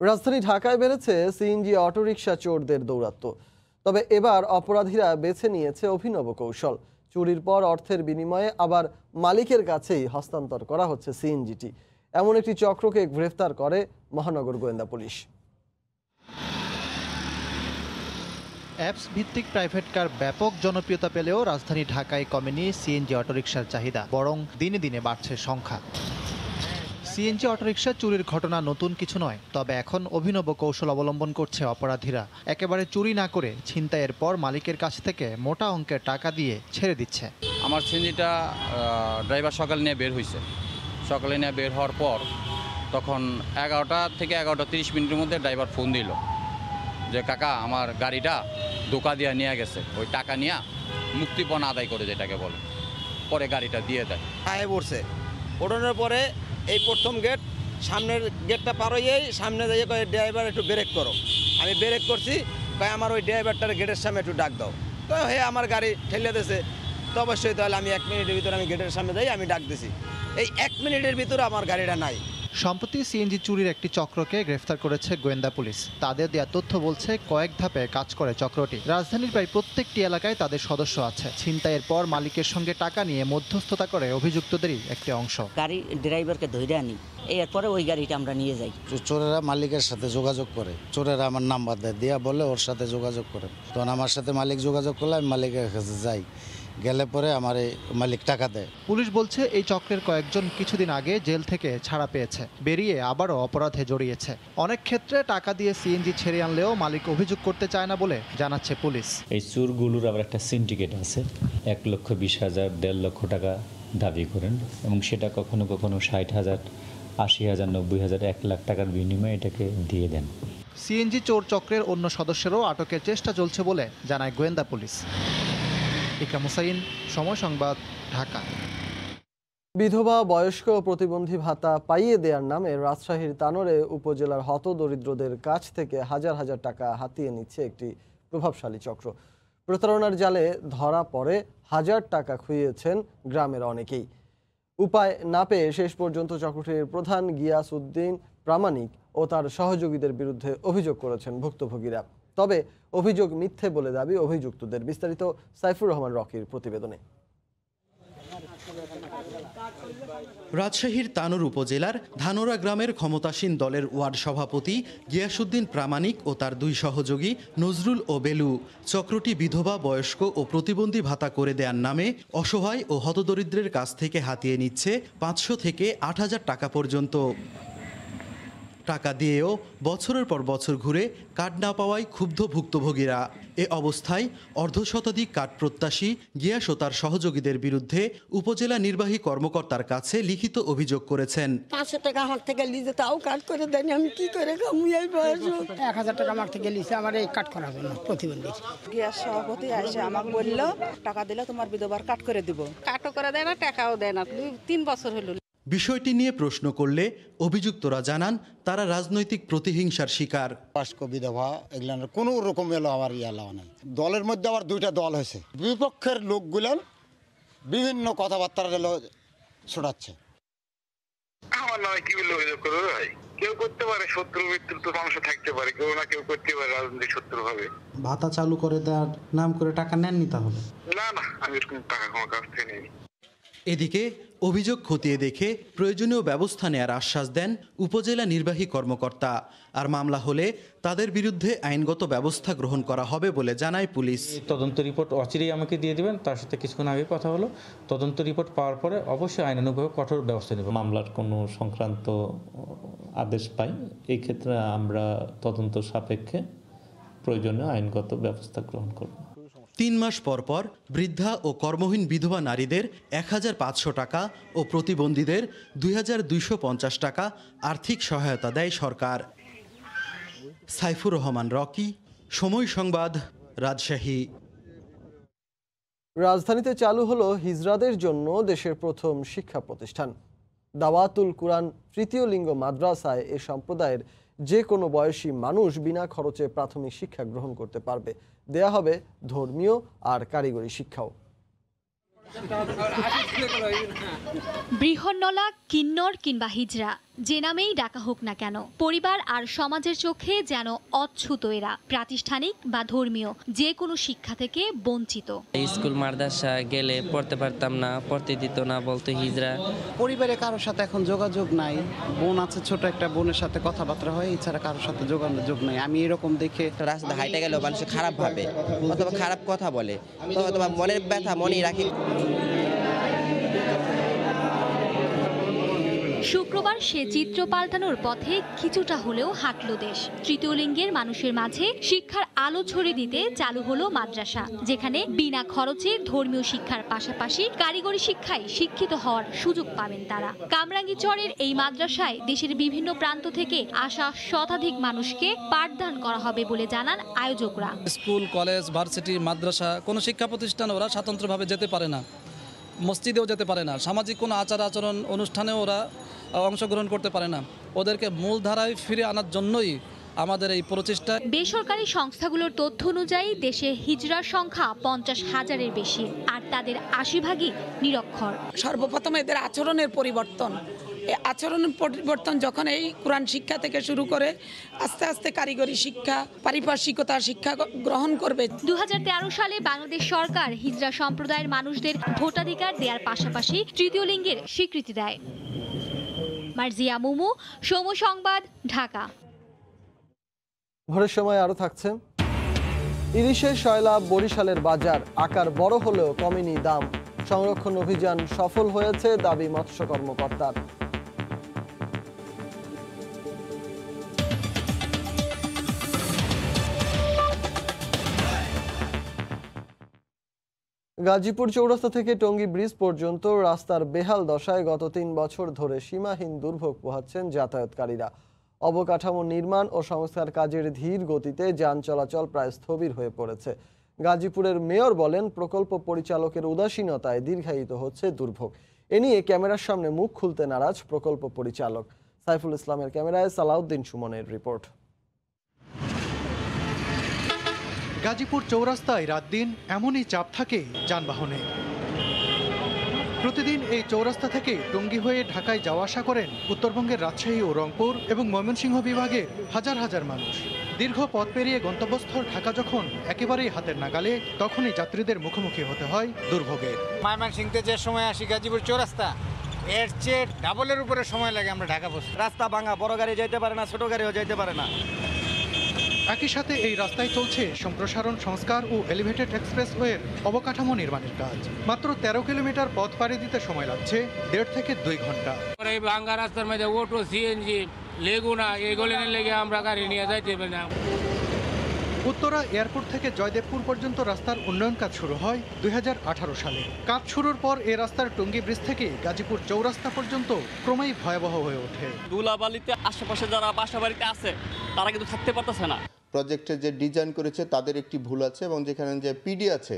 রাজধানী ঢাকায় বেড়েছে সিএনজি অটোরিকশা চোরদের দৌরাত্ম্য। তবে এবার অপরাধীরা বেছে নিয়েছে অভিনব কৌশল। চুরির পর অর্থের বিনিময়ে আবার মালিকের কাছেই হস্তান্তর করা হচ্ছে সিএনজিটি। এমন একটি চক্রকে গ্রেফতার করে মহানগর গোয়েন্দা পুলিশ। অ্যাপস ভিত্তিক প্রাইভেট কার ব্যাপক জনপ্রিয়তা পেলেও রাজধানী ঢাকায় কমেনি সিএনজি অটোরিকশার চাহিদা, বরং দিনে দিনে বাড়ছে সংখ্যা। সিএনজি অটোরিকশা চুরির ঘটনা নতুন কিছু নয়, তবে এখন অভিনব কৌশল অবলম্বন করছে অপরাধীরা। একেবারে চুরি না করে ছিনতাইয়ের পর মালিকের কাছ থেকে মোটা অঙ্কের টাকা দিয়ে ছেড়ে দিচ্ছে। আমার সিএনজিটা ড্রাইভার সকালে নিয়ে বের হয়েছে। সকালে নিয়ে বের হওয়ার পর তখন 11টা থেকে 11:30 মিনিটের মধ্যে ড্রাইভার ফোন দিল যে কাকা আমার গাড়িটা ধোকা দিয়ে নিয়ে গেছে, ওই টাকা নিয়ে মুক্তিপণ আদায় করে যেটাকে বলে, পরে গাড়িটা দিয়ে দেয়। পায়ে পড়ছে, ওঠানোর পরে এই প্রথম গেট, সামনের গেটটা পার হয়েই সামনে যাইয়ে কয় ড্রাইভার একটু ব্রেক করো। আমি ব্রেক করছি, কয় আমার ওই ড্রাইভারটার গেটের সামনে একটু ডাক দাও। তো হে আমার গাড়ি ঠেলে দিয়েছে, তো অবশ্যই তাহলে আমি 1 মিনিটের ভিতরে আমি গেটের সামনে যাই, আমি ডাক দিছি। এই 1 মিনিটের ভিতরে আমার গাড়িটা নাই। সম্প্রতি সিএনজি চুরির একটি চক্রকে গ্রেফতার করেছে গোয়েন্দা পুলিশ। তাদের দেওয়া তথ্য বলছে কয়েক ধাপে কাজ করে চক্রটি। রাজধানীর প্রায় প্রত্যেকটি এলাকায় তাদের সদস্য আছে। ছিনতাইয়ের পর মালিকের সঙ্গে টাকা নিয়ে মধ্যস্থতা করে অভিযুক্তদেরই একটি অংশ। গাড়ি ড্রাইভারকে ধরে আনি, এরপরে ওই গাড়িটা আমরা নিয়ে যাই। চোরেরা মালিকের সাথে যোগাযোগ করে, চোরেরা আমার নাম্বার দেয়, দিয়া বলে ওর সাথে যোগাযোগ করে। তখন আমার সাথে মালিক যোগাযোগ করলে আমি মালিকের কাছে যাই, গেলে পরে আমার এই মালিক টাকা দেয়। পুলিশ বলছে এই চক্রের কয়েকজন কিছুদিন আগে জেল থেকে ছাড়া পেয়েছে, বেরিয়ে আবারও অপরাধে জড়িয়েছে। অনেক ক্ষেত্রে টাকা দিয়ে সিএনজি ছেড়ে আনলেও মালিক অভিযোগ করতে চায় না বলে জানাচ্ছে পুলিশ। এই চোরগুলোর আবার একটা সিন্ডিকেট আছে, 1,20,000, 1.5 লক্ষ টাকা দাবি করেন এবং সেটা কখনো কখনো 60,000, 80,000, 90,000, 1 লাখ টাকার বিনিময়ে এটাকে দিয়ে দেন। সিএনজি চোর চক্রের অন্য সদস্যরাও আটকের চেষ্টা চলছে বলে জানায় গোয়েন্দা পুলিশ। ইকরাম হোসাইন, সময় সংবাদ, ঢাকা। বিধবা, বয়স্ক ও প্রতিবন্ধী ভাতা পাইয়ে দেওয়ার নামে রাজশাহীর তানোরে উপজেলার হত দরিদ্রদের কাছ থেকে হাজার হাজার টাকা হাতিয়ে নিচ্ছে একটি প্রভাবশালী চক্র। প্রতারণার জালে ধরা পড়ে হাজার টাকা খুইয়েছেন গ্রামের অনেকেই। উপায় না পেয়ে শেষ পর্যন্ত চক্রটির প্রধান গিয়াস উদ্দিন প্রামাণিক ও তার সহযোগীদের বিরুদ্ধে অভিযোগ করেছেন ভুক্তভোগীরা। তবে অভিযোগ মিথ্যে বলে দাবি অভিযুক্তদের। বিস্তারিত সাইফুর রহমান রকির প্রতিবেদনে। রাজশাহীর তানোর উপজেলার ধানোরা গ্রামের ক্ষমতাসীন দলের ওয়ার্ড সভাপতি গিয়াসউদ্দিন প্রামাণিক ও তার দুই সহযোগী নজরুল ও বেলু চক্রটি বিধবা, বয়স্ক ও প্রতিবন্ধী ভাতা করে দেওয়ার নামে অসহায় ও হতদরিদ্রের কাছ থেকে হাতিয়ে নিচ্ছে 500 থেকে 8,000 টাকা পর্যন্ত। টাকা দিয়েও বছরের পর বছর ঘুরে কার্ড না পাওয়ায় ক্ষুব্ধ ভুক্তভোগীরা। এ অবস্থায় অর্ধশতাধিক কার্ড প্রত্যাশী গিয়াস ও তার সহযোগীদের বিরুদ্ধে উপজেলা নির্বাহী কর্মকর্তার কাছে লিখিত অভিযোগ করেছেন। 500 টাকা আমার থেকে লিজে তাও কার্ড করে দেন, আমি কি করে কামুই বয়স 1000 টাকা আমার থেকে লিজে আমার এই কার্ড করার জন্য প্রতিবন্ধী। গিয়াস সভাপতি এসে আমাকে বলল টাকা দিলে তোমার বিধবার কার্ড করে দিব। কার্ডও করে দেয় না, টাকাও দেয় না। 3 বছর হলো। বিষয়টি নিয়ে প্রশ্ন করলে অভিযুক্তরা জানান তারা রাজনৈতিক প্রতিহিংসার শিকার। বয়স্ক, বিধবা এগুলার কোনো রকম এলো আমার ইয়ালাও নাই। দলের মধ্যে আবার 2টা দল হয়েছে, বিপক্ষের লোকগুলান বিভিন্ন কথাবার্তা ছড়াচ্ছে। আমার নয় কি বলে অভিযোগ করবো ভাই? কেউ করতে পারে, শত্রু মিত্র তো মানুষ থাকতে পারে, কেউ না কেউ করতে পারে রাজনৈতিক শত্রু ভাবে। ভাতা চালু করে দেওয়ার নাম করে টাকা নেননি তাহলে? না না, আমি এরকম টাকা আমার কাছ থেকে নিইনি। এদিকে অভিযোগ খতিয়ে দেখে প্রয়োজনীয় ব্যবস্থা নেয়ার আশ্বাস দেন উপজেলা নির্বাহী কর্মকর্তা। আর মামলা হলে তাদের বিরুদ্ধে আইনগত ব্যবস্থা গ্রহণ করা হবে বলে জানায় পুলিশ। তদন্ত রিপোর্ট অচিরেই আমাকে দিয়ে দিবেন, তার সাথে কিছুক্ষণ আগে কথা হলো। তদন্ত রিপোর্ট পাওয়ার পরে অবশ্যই আইনানুগভাবে কঠোর ব্যবস্থা নেব। মামলার কোনো সংক্রান্ত আদেশ পাই, এই ক্ষেত্রে আমরা তদন্ত সাপেক্ষে প্রয়োজনীয় আইনগত ব্যবস্থা গ্রহণ করব। 3 মাস পর পর বৃদ্ধা ও কর্মহীন বিধবা নারীদের 1500 টাকা ও প্রতিবন্ধীদের 2250 টাকা আর্থিক সহায়তা দেয় সরকার। সাইফুর রহমান রকি, সময় সংবাদ, রাজশাহী। রাজধানীতে চালু হলো হিজড়াদের জন্য দেশের প্রথম শিক্ষা প্রতিষ্ঠান। দাওয়াতুল কুরআন তৃতীয় লিঙ্গ মাদ্রাসায় এ সম্প্রদায়ের যে কোনো বয়সী মানুষ বিনা খরচে প্রাথমিক শিক্ষা গ্রহণ করতে পারবে। দেয়া হবে ধর্মীয় আর কারিগরি শিক্ষাও। বৃহন্নলা, কিন্নর কিংবা হিজড়া, যে নামেই ডাকা হোক না কেন, পরিবার আর সমাজের চোখে যেন অচ্ছুত এরা। প্রাতিষ্ঠানিক বা ধর্মীয় যে কোনো শিক্ষা থেকে বঞ্চিত। স্কুল মাদ্রাসা গেলে পড়তে পারতাম না, পড়তে দিত না, বলতো হিজড়া। পরিবারে কারোর সাথে এখন যোগাযোগ নাই। বোন আছে, ছোট একটা বোনের সাথে কথাবার্তা হয়, এছাড়া কারোর সাথে যোগাযোগ নাই। আমি এরকম দেখে রাস্তা হাইটে গেলেও মানুষ খারাপ ভাবে অথবা খারাপ কথা বলে, অথবা মনের ব্যথা মনেই রাখি। শুক্রবার সে চিত্র পাল্টানোর পথে কিছুটা হলেও হাঁটল দেশ। তৃতীয় লিঙ্গের মানুষের মাঝে শিক্ষার আলো ছড়িয়ে দিতে চালু হলো মাদ্রাসা, যেখানে বিনা খরচে ধর্মীয় শিক্ষার পাশাপাশি কারিগরি শিক্ষায় শিক্ষিত হওয়ার সুযোগ পাবেন তারা। কামরাঙ্গীচরের এই মাদ্রাসায় দেশের বিভিন্ন প্রান্ত থেকে আসা শতাধিক মানুষকে পাঠদান করা হবে বলে জানান আয়োজকরা। স্কুল, কলেজ, ভার্সিটি, মাদ্রাসা কোনো শিক্ষা প্রতিষ্ঠান ওরা স্বতন্ত্রভাবে যেতে পারে না, মসজিদেও যেতে পারে না, সামাজিক কোনো আচার আচরণ অনুষ্ঠানেও ওরা অংশগ্রহণ করতে পারে না। ওদেরকে মূলধারায় ফিরে আনার জন্যই আমাদের এই প্রচেষ্টা। বেসরকারি সংস্থাগুলোর তথ্য অনুযায়ী দেশে হিজড়ার সংখ্যা 50,000-এর বেশি, আর তাদের 80% নিরক্ষর। সর্বপ্রথম এদের আচরণের পরিবর্তন। এই আচরণের পরিবর্তন যখন এই কোরআন শিক্ষা থেকে শুরু করে আস্তে আস্তে কারিগরি শিক্ষা, পারিপার্শ্বিকতা শিক্ষা গ্রহণ করবে। 2013 সালে বাংলাদেশ সরকার হিজড়া সম্প্রদায়ের মানুষদের ভোটাধিকার দেওয়ার পাশাপাশি তৃতীয় লিঙ্গের স্বীকৃতি দেয়। মার্জিয়া মুমু, সময় সংবাদ, ঢাকা। ভোরের সময় আরো থাকছে ইলিশের সয়লাব বরিশালের বাজার, আকার বড় হলেও কমেনি দাম। সংরক্ষণ অভিযান সফল হয়েছে দাবি মৎস্য কর্মকর্তার। গাজীপুর চৌরাস্তা থেকে টঙ্গী ব্রিজ পর্যন্ত রাস্তার বেহাল দশায় গত 3 বছর ধরে সীমাহীন দুর্ভোগ পোহাচ্ছেন যাতায়াতকারীরা। অবকাঠামো নির্মাণ ও সংস্কার কাজের ধীর গতিতে যান চলাচল প্রায় স্থবির হয়ে পড়েছে। গাজীপুরের মেয়র বলেন, প্রকল্প পরিচালকের উদাসীনতায় দীর্ঘায়িত হচ্ছে দুর্ভোগ। এ নিয়ে ক্যামেরার সামনে মুখ খুলতে নারাজ প্রকল্প পরিচালক। সাইফুল ইসলামের ক্যামেরায় সালাউদ্দিন সুমনের রিপোর্ট। গাজীপুর চৌরাস্তায় রাত দিন এমনই চাপ থাকে যানবাহনে। প্রতিদিন এই চৌরাস্তা থেকে টঙ্গী হয়ে ঢাকায় যাওয়া আসা করেন উত্তরবঙ্গের রাজশাহী ও রংপুর এবং ময়মনসিংহ বিভাগের হাজার হাজার মানুষ। দীর্ঘ পথ পেরিয়ে গন্তব্যস্থল ঢাকা যখন একেবারেই হাতের নাগালে, তখনই যাত্রীদের মুখোমুখি হতে হয় দুর্ভোগের। ময়মনসিংহতে যে সময় আসি গাজীপুর চৌরাস্তা, এর চেয়ে ডাবলের উপরে সময় লাগে আমরা ঢাকা পৌঁছতে। রাস্তা ভাঙা, বড় গাড়ি যাইতে পারে না, ছোট গাড়িও যাইতে পারে না। একই সাথে এই রাস্তায় চলছে সম্প্রসারণ, সংস্কার ও এলিভেটেড এক্সপ্রেসওয়ের অবকাঠামো নির্মাণের কাজ। মাত্র 13 কিলোমিটার পথ পাড়ি দিতে সময় লাগছে 1.5 থেকে 2 ঘন্টা। এই ভাঙ্গা রাস্তার মধ্যে অটো, সিএনজি, লেগুনা এগুলো লেগে আমরা গাড়ি নিয়ে যাইতে পারি না। উত্তরা এয়ারপোর্ট থেকে জয়দেবপুর পর্যন্ত রাস্তার উন্নয়ন কাজ শুরু হয় 2018 সালে। কাজ শুরুর পর এই রাস্তার টঙ্গী ব্রিজ থেকে গাজীপুর চৌরাস্তা পর্যন্ত ক্রমেই ভয়াবহ হয়ে ওঠে। ধুলাবালিতে আশেপাশে যারা বাসা বাড়িতে আছে তারা কিন্তু থাকতে পারতেছে না। প্রজেক্টের যে ডিজাইন করেছে তাদের একটি ভুল আছে এবং যেখানে যে পিডি আছে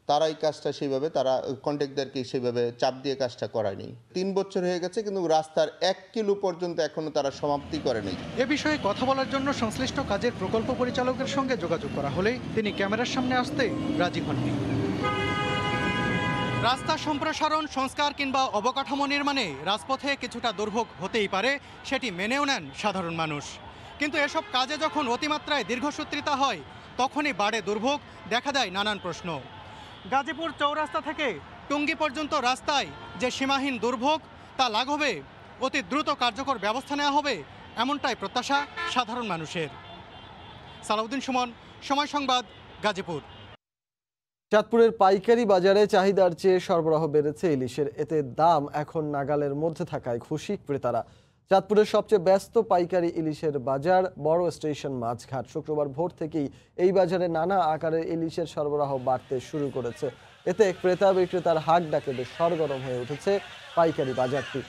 তারা এই কাজটা সেইভাবে, তারা কন্ট্রাক্টরকে সেইভাবে চাপ দিয়ে কাজটা করায়নি। 3 বছর হয়ে গেছে কিন্তু রাস্তার 1 কিলো পর্যন্ত এখনো তারা সমাপ্তি করেনি। এ বিষয়ে কথা বলার জন্য সংশ্লিষ্ট কাজের প্রকল্প পরিচালকের সঙ্গে যোগাযোগ করা হলে তিনি ক্যামেরার সামনে আসতে রাজি হননি। রাস্তা সম্প্রসারণ, সংস্কার কিংবা অবকাঠামো নির্মাণে রাজপথে কিছুটা দুর্ভোগ হতেই পারে, সেটি মেনেও নেন সাধারণ মানুষ। কিন্তু এসব কাজে যখন অতিমাত্রায় দীর্ঘসূত্রিতা হয়, তখনই বাড়ে দুর্ভোগ, দেখা দেয় নানান প্রশ্ন। গাজীপুর চৌরাস্তা থেকে টঙ্গী পর্যন্ত রাস্তায় যে সীমাহীন দুর্ভোগ, তা লাঘবে অতি দ্রুত কার্যকর ব্যবস্থা নেওয়া হবে, এমনটাই প্রত্যাশা সাধারণ মানুষের। সালাউদ্দিন সুমন, সময় সংবাদ, গাজীপুর। চাঁদপুরের পাইকারি বাজারে চাহিদার চেয়ে সরবরাহ বেড়েছে ইলিশের। এতে দাম এখন নাগালের মধ্যে থাকায় খুশি ক্রেতারা। চাঁদপুরের সবচেয়ে ব্যস্ত পাইকারি ইলিশের বাজার বড় স্টেশন মাছঘাট। শুক্রবার ভোর থেকেই এই বাজারে নানা আকারের ইলিশের সরবরাহ বাড়তে শুরু করেছে। এতে ক্রেতা বিক্রেতার হাক ডাকে বেশ সরগরম হয়ে উঠেছে পাইকারি বাজারটি।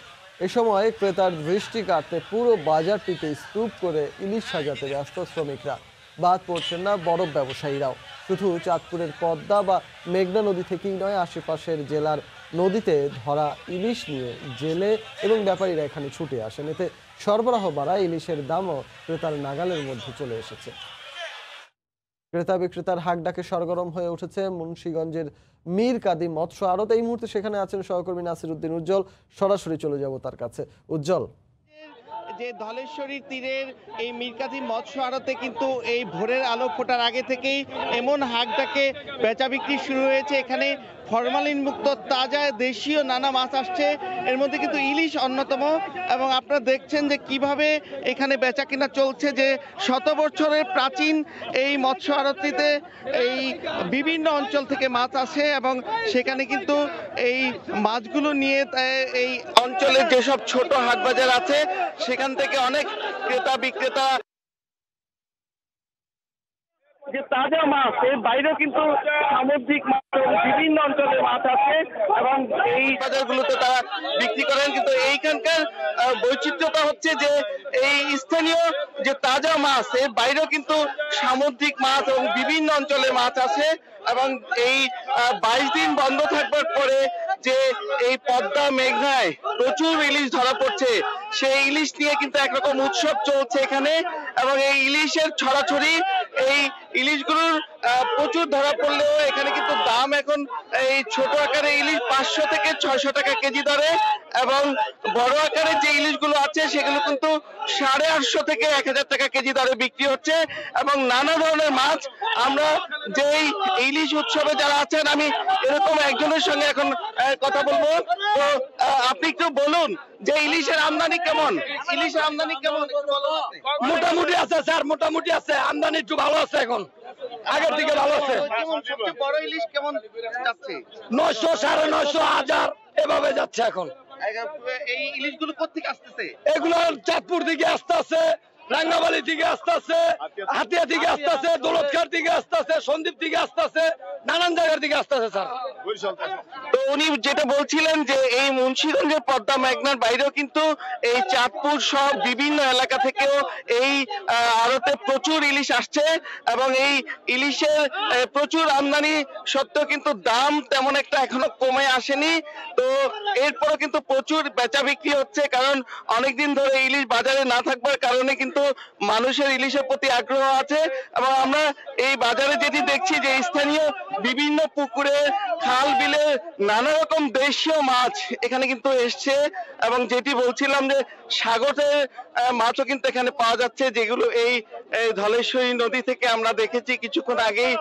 এ সময় ক্রেতার দৃষ্টি কাটতে পুরো বাজারটিতে স্তূপ করে ইলিশ সাজাতে ব্যস্ত শ্রমিকরা। বাদ পড়ছেন না বরফ ব্যবসায়ীরাও। শুধু চাঁদপুরের পদ্মা বা মেঘনা নদী থেকেই নয়, আশেপাশের জেলার নদীতে ধরা ইলিশ নিয়ে জেলে এবং ব্যাপারীরা এখানে ছুটে আসেন। এতে সরবরাহ বাড়ায়, ইলিশের দামও ক্রেতার নাগালের মধ্যে চলে এসেছে। ক্রেতা বিক্রেতার হাক ডাকে সরগরম হয়ে উঠেছে মুন্সিগঞ্জের মীর কাদিম মৎস্য আড়ত। এই মুহূর্তে সেখানে আছেন সহকর্মী নাসির উদ্দিন উজ্জ্বল। সরাসরি চলে যাব তার কাছে। উজ্জ্বল, যে ধলেশ্বরীর তীরের এই মীর কাদিম মৎস্য আড়তে কিন্তু এই ভোরের আলো ফোটার আগে থেকেই এমন হাক ডাকে বেচা বিক্রি শুরু হয়েছে। এখানে ফরমালিন মুক্ত তাজা দেশীয় নানা মাছ আসছে, এর মধ্যে কিন্তু ইলিশ অন্যতম। এবং আপনারা দেখছেন যে কিভাবে এখানে বেচা কিনা চলছে, যে শত বছরের প্রাচীন এই মৎস্য আড়তটিতে এই বিভিন্ন অঞ্চল থেকে মাছ আসে এবং সেখানে কিন্তু এই মাছগুলো নিয়ে এই অঞ্চলের যেসব ছোট হাট বাজার আছে সেখান থেকে অনেক ক্রেতা বিক্রেতা যে তাজা মাছ, এর বাইরেও কিন্তু সামুদ্রিক মাছ বিভিন্ন অঞ্চলের মাছ আছে এবং এই বাজারগুলোতে তারা বিক্রি করেন। কিন্তু এইখানকার বৈচিত্র্যতা হচ্ছে যে এই স্থানীয় যে তাজা মাছ, এর বাইরেও কিন্তু সামুদ্রিক মাছ এবং বিভিন্ন অঞ্চলের মাছ আছে। এবং এই 22 দিন বন্ধ থাকবার পরে যে এই পদ্মা মেঘনায় প্রচুর ইলিশ ধরা পড়ছে, সেই ইলিশ নিয়ে কিন্তু একরকম উৎসব চলছে এখানে। এবং এই ইলিশের ছড়াছড়ি, এই ইলিশগুলোর প্রচুর ধরা পড়লেও এখানে কিন্তু দাম এখন এই ছোট আকারে ইলিশ 500 থেকে 600 টাকা কেজি দরে, এবং বড় আকারের যে ইলিশগুলো আছে সেগুলো কিন্তু 850 থেকে 1000 টাকা কেজি দরে বিক্রি হচ্ছে। এবং নানা ধরনের মাছ, আমরা যেই ইলিশ উৎসবে যারা আছেন, আমি এরকম একজনের সঙ্গে এখন কথা বলবো। তো আপনি একটু বলুন যে ইলিশের আমদানি কেমন? ইলিশের আমদানি কেমন? মোটামুটি আছে স্যার, মোটামুটি আছে, আমদানি একটু ভালো আছে, এখন আগের দিকে ভালো আছে। সবচেয়ে বড় ইলিশ কেমন যাচ্ছে? 900, 950, 1000 এভাবে যাচ্ছে এখন। এই ইলিশগুলো কোথেকে আসতেছে? এগুলো চাঁদপুর থেকে আসতেছে, রাঙ্গাবালি থেকে আসতেছে, হাতিয়া থেকে আসতেছে, দৌলতখার থেকে আসতেছে, সন্দীপ থেকে আসতেছে, নানান জায়গার থেকে আসতেছে স্যার। তো উনি যেটা বলছিলেন যে এই মুন্সিগঞ্জের পদ্মা মেঘনার বাইরেও কিন্তু এই চাঁদপুর সহ বিভিন্ন এলাকা থেকেও এই আড়তে প্রচুর ইলিশ আসছে এবং এই ইলিশের প্রচুর আমদানি সত্ত্বেও কিন্তু দাম তেমন একটা এখনো কমে আসেনি। তো এরপরও কিন্তু প্রচুর বেচা বিক্রি হচ্ছে, কারণ অনেকদিন ধরে ইলিশ বাজারে না থাকবার কারণে কিন্তু কিন্তু মানুষের ইলিশের প্রতি আগ্রহ আছে। এবং আমরা এই বাজারে যেটি দেখছি যে স্থানীয় বিভিন্ন পুকুরে, খাল বিলে নানা রকম দেশীয় মাছ এখানে কিন্তু এসছে। এবং যেটি বলছিলাম যে সাগরের মাছও কিন্তু এখানে পাওয়া যাচ্ছে, যেগুলো এই ধলেশ্বরী নদী থেকে আমরা দেখেছি কিছুক্ষণ আগেই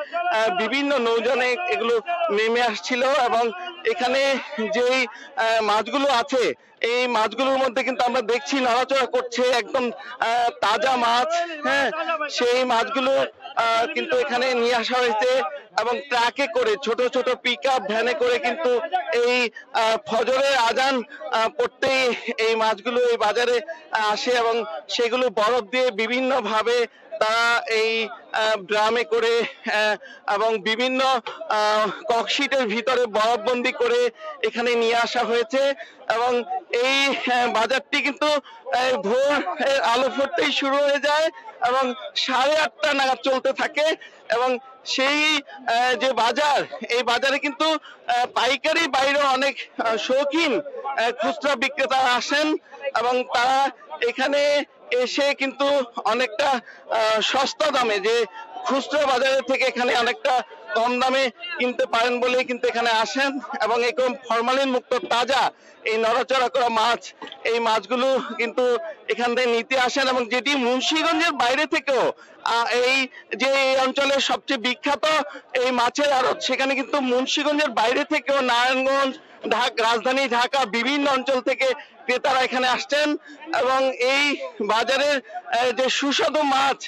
বিভিন্ন নৌযানে এগুলো নেমে আসছিল। এবং এখানে যেই মাছগুলো আছে এই মাছগুলোর মধ্যে কিন্তু আমরা দেখছি নড়াচড়া করছে একদম তাজা মাছ। হ্যাঁ, সেই মাছগুলো কিন্তু এখানে নিয়ে আসা হয়েছে এবং ট্রাকে করে, ছোট ছোট পিকআপ ভ্যানে করে কিন্তু এই ফজরের আজান পড়তেই এই মাছগুলো এই বাজারে আসে এবং সেগুলো বরফ দিয়ে বিভিন্ন ভাবে তারা এই ড্রামে করে এবং বিভিন্ন ককশিটের ভিতরে বরফবন্দি করে এখানে নিয়ে আসা হয়েছে। এবং এই বাজারটি কিন্তু ভোর আলো ফুটতেই শুরু হয়ে যায় এবং 8:30 নাগাদ চলতে থাকে। এবং সেই যে বাজার, এই বাজারে কিন্তু পাইকারি বাইরে অনেক শৌখিন খুচরা বিক্রেতা আসেন এবং তারা এখানে এসে কিন্তু অনেকটা সস্তা দামে, যে খুচরা বাজারের থেকে এখানে অনেকটা কম দামে কিনতে পারেন বলেই কিন্তু এখানে আসেন। এবং এরকম ফরমালিন মুক্ত তাজা এই নড়াচড়া করা মাছ, এই মাছগুলো কিন্তু এখান থেকে নিতে আসেন। এবং যেটি মুন্সিগঞ্জের বাইরে থেকেও, এই যে এই অঞ্চলের সবচেয়ে বিখ্যাত এই মাছের আড়ত, সেখানে কিন্তু মুন্সিগঞ্জের বাইরে থেকেও নারায়ণগঞ্জ, রাজধানী ঢাকা বিভিন্ন অঞ্চল থেকে ক্রেতারা এখানে আসছেন এবং এই বাজারের যে সুস্বাদু মাছ,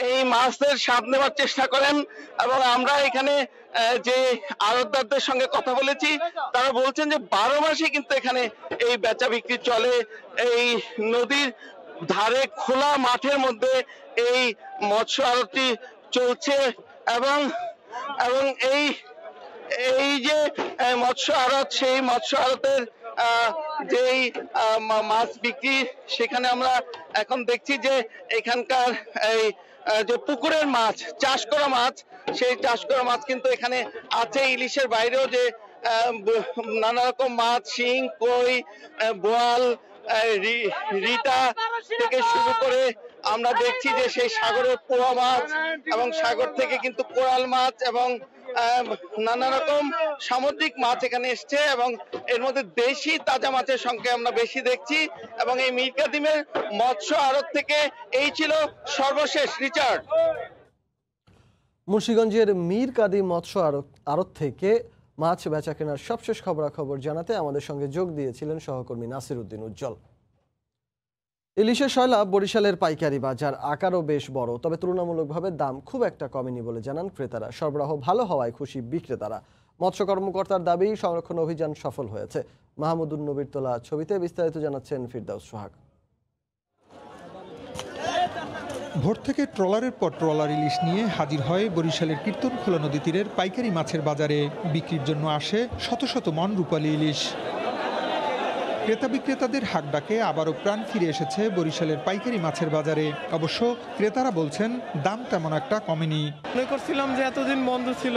এই মাছের স্বাদ নেওয়ার চেষ্টা করেন। এবং আমরা এখানে যে আড়তদারদের সঙ্গে কথা বলেছি, তারা বলছেন যে 12 মাসে কিন্তু এখানে এই বেচা বিক্রি চলে। এই নদীর ধারে খোলা মাঠের মধ্যে এই মৎস্য আড়তটি চলছে। এবং এই যে মৎস্য আড়ত, সেই মৎস্য আড়তের যেই মাছ বিক্রি, সেখানে আমরা এখন দেখছি যে এখানকার এই যে পুকুরের মাছ, চাষ করা মাছ, সেই চাষ করা মাছ কিন্তু এখানে আছে। ইলিশের বাইরেও যে নানা রকম মাছ, শিং, কই, বোয়াল, রিটা থেকে শুরু করে আমরা দেখছি যে সেই সাগরের পোয়া মাছ এবং সাগর থেকে কিন্তু কোরাল মাছ এবং নানা রকম সামুদ্রিক মাছ এখানে এসছে। এবং এর মধ্যে দেশি তাজা মাছের সংখ্যা আমরা বেশি দেখছি। এবং এই মীর কাদিমের মৎস্য আড়ত থেকে এই ছিল সর্বশেষ। রিচার্ড। মুন্সিগঞ্জের মীর কাদিম মৎস্য আড়ত থেকে মাছ বেচা কেনার সবশেষ খবরাখবর জানাতে আমাদের সঙ্গে যোগ দিয়েছিলেন সহকর্মী নাসির উদ্দিন উজ্জ্বল। ইলিশের সয়লাব বরিশালের পাইকারি বাজার আকারও বেশ বড়, তবে তুলনামূলকভাবে দাম খুব একটা কমেনি বলে জানান ক্রেতারা। সরবরাহ ভালো হওয়ায় খুশি বিক্রেতারা। মৎস্য কর্মকর্তার দাবি সংরক্ষণ অভিযান সফল হয়েছে। মাহমুদুন নবীর তোলা ছবিতে বিস্তারিত জানাচ্ছেন ফিরদাউস সোহাগ। ভোর থেকে ট্রলারের পর ট্রলার ইলিশ নিয়ে হাজির হয় বরিশালের কীর্তনখোলা নদী তীরের পাইকারি মাছের বাজারে। বিক্রির জন্য আসে শত শত মন রূপালী ইলিশ। ক্রেতা বিক্রেতাদের হাক ডাকে আবারও প্রাণ ফিরে এসেছে বরিশালের পাইকারি মাছের বাজারে। অবশ্য ক্রেতারা বলছেন দাম তেমন একটা কমেনি। মনে করছিলাম যে এতদিন বন্ধ ছিল,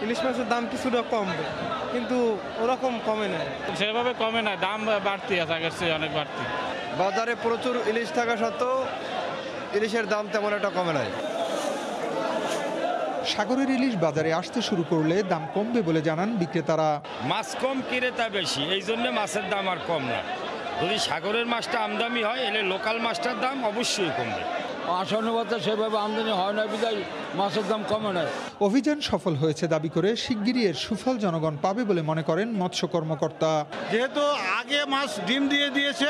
ইলিশ মাছের দাম কিছুটা কমবে, কিন্তু ওরকম কমে না, সেভাবে কমে না, দাম বাড়তি আছে, আগের চেয়ে অনেক বাড়তি। বাজারে প্রচুর ইলিশ থাকা সত্ত্বেও ইলিশের দাম তেমন একটা কমে নাই। সাগরের ইলিশ বাজারে আসতে শুরু করলে দাম কমবে বলে জানান বিক্রেতারা। মাছ কম ক্রেতা বেশি, এই জন্য মাছের দাম আর কম না। যদি সাগরের মাছটা আমদানি হয়, এলে লোকাল মাছটার দাম অবশ্যই কমবে। আসনবাতে সেভাবে আমদানি হয় না বিধায় মাছের দাম কমে নাই। অভিযান সফল হয়েছে দাবি করে শিগগিরই এর সুফল জনগণ পাবে বলে মনে করেন মৎস্য কর্মকর্তা। যেহেতু আগে মাছ ডিম দিয়ে দিয়েছে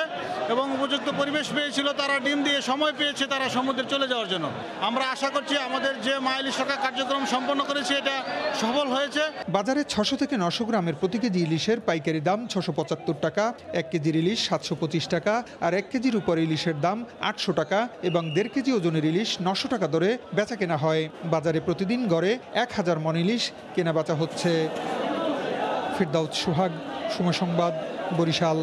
এবং উপযুক্ত পরিবেশ পেয়েছিল, তারা ডিম দিয়ে সময় পেয়েছে তারা সমুদ্রে চলে যাওয়ার জন্য। আমরা আশা করছি আমাদের যে মাইলিশ রাখা কার্যক্রম সম্পন্ন করেছে এটা সফল হয়েছে। বাজারে 600 থেকে 900 গ্রামের প্রতি কেজি ইলিশের পাইকারি দাম 675 টাকা, 1 কেজির ইলিশ 725 টাকা, আর 1 কেজির উপর ইলিশের দাম 800 টাকা এবং 1.5 কেজি ওজনের ইলিশ 900 টাকা দরে বেচা কেনা হয়। বাজারে প্রতিদিন গড়ে 1000 মণ ইলিশ কেনা বেচা হচ্ছে। ফিরদাউস সোহাগ, সময় সংবাদ, বরিশাল।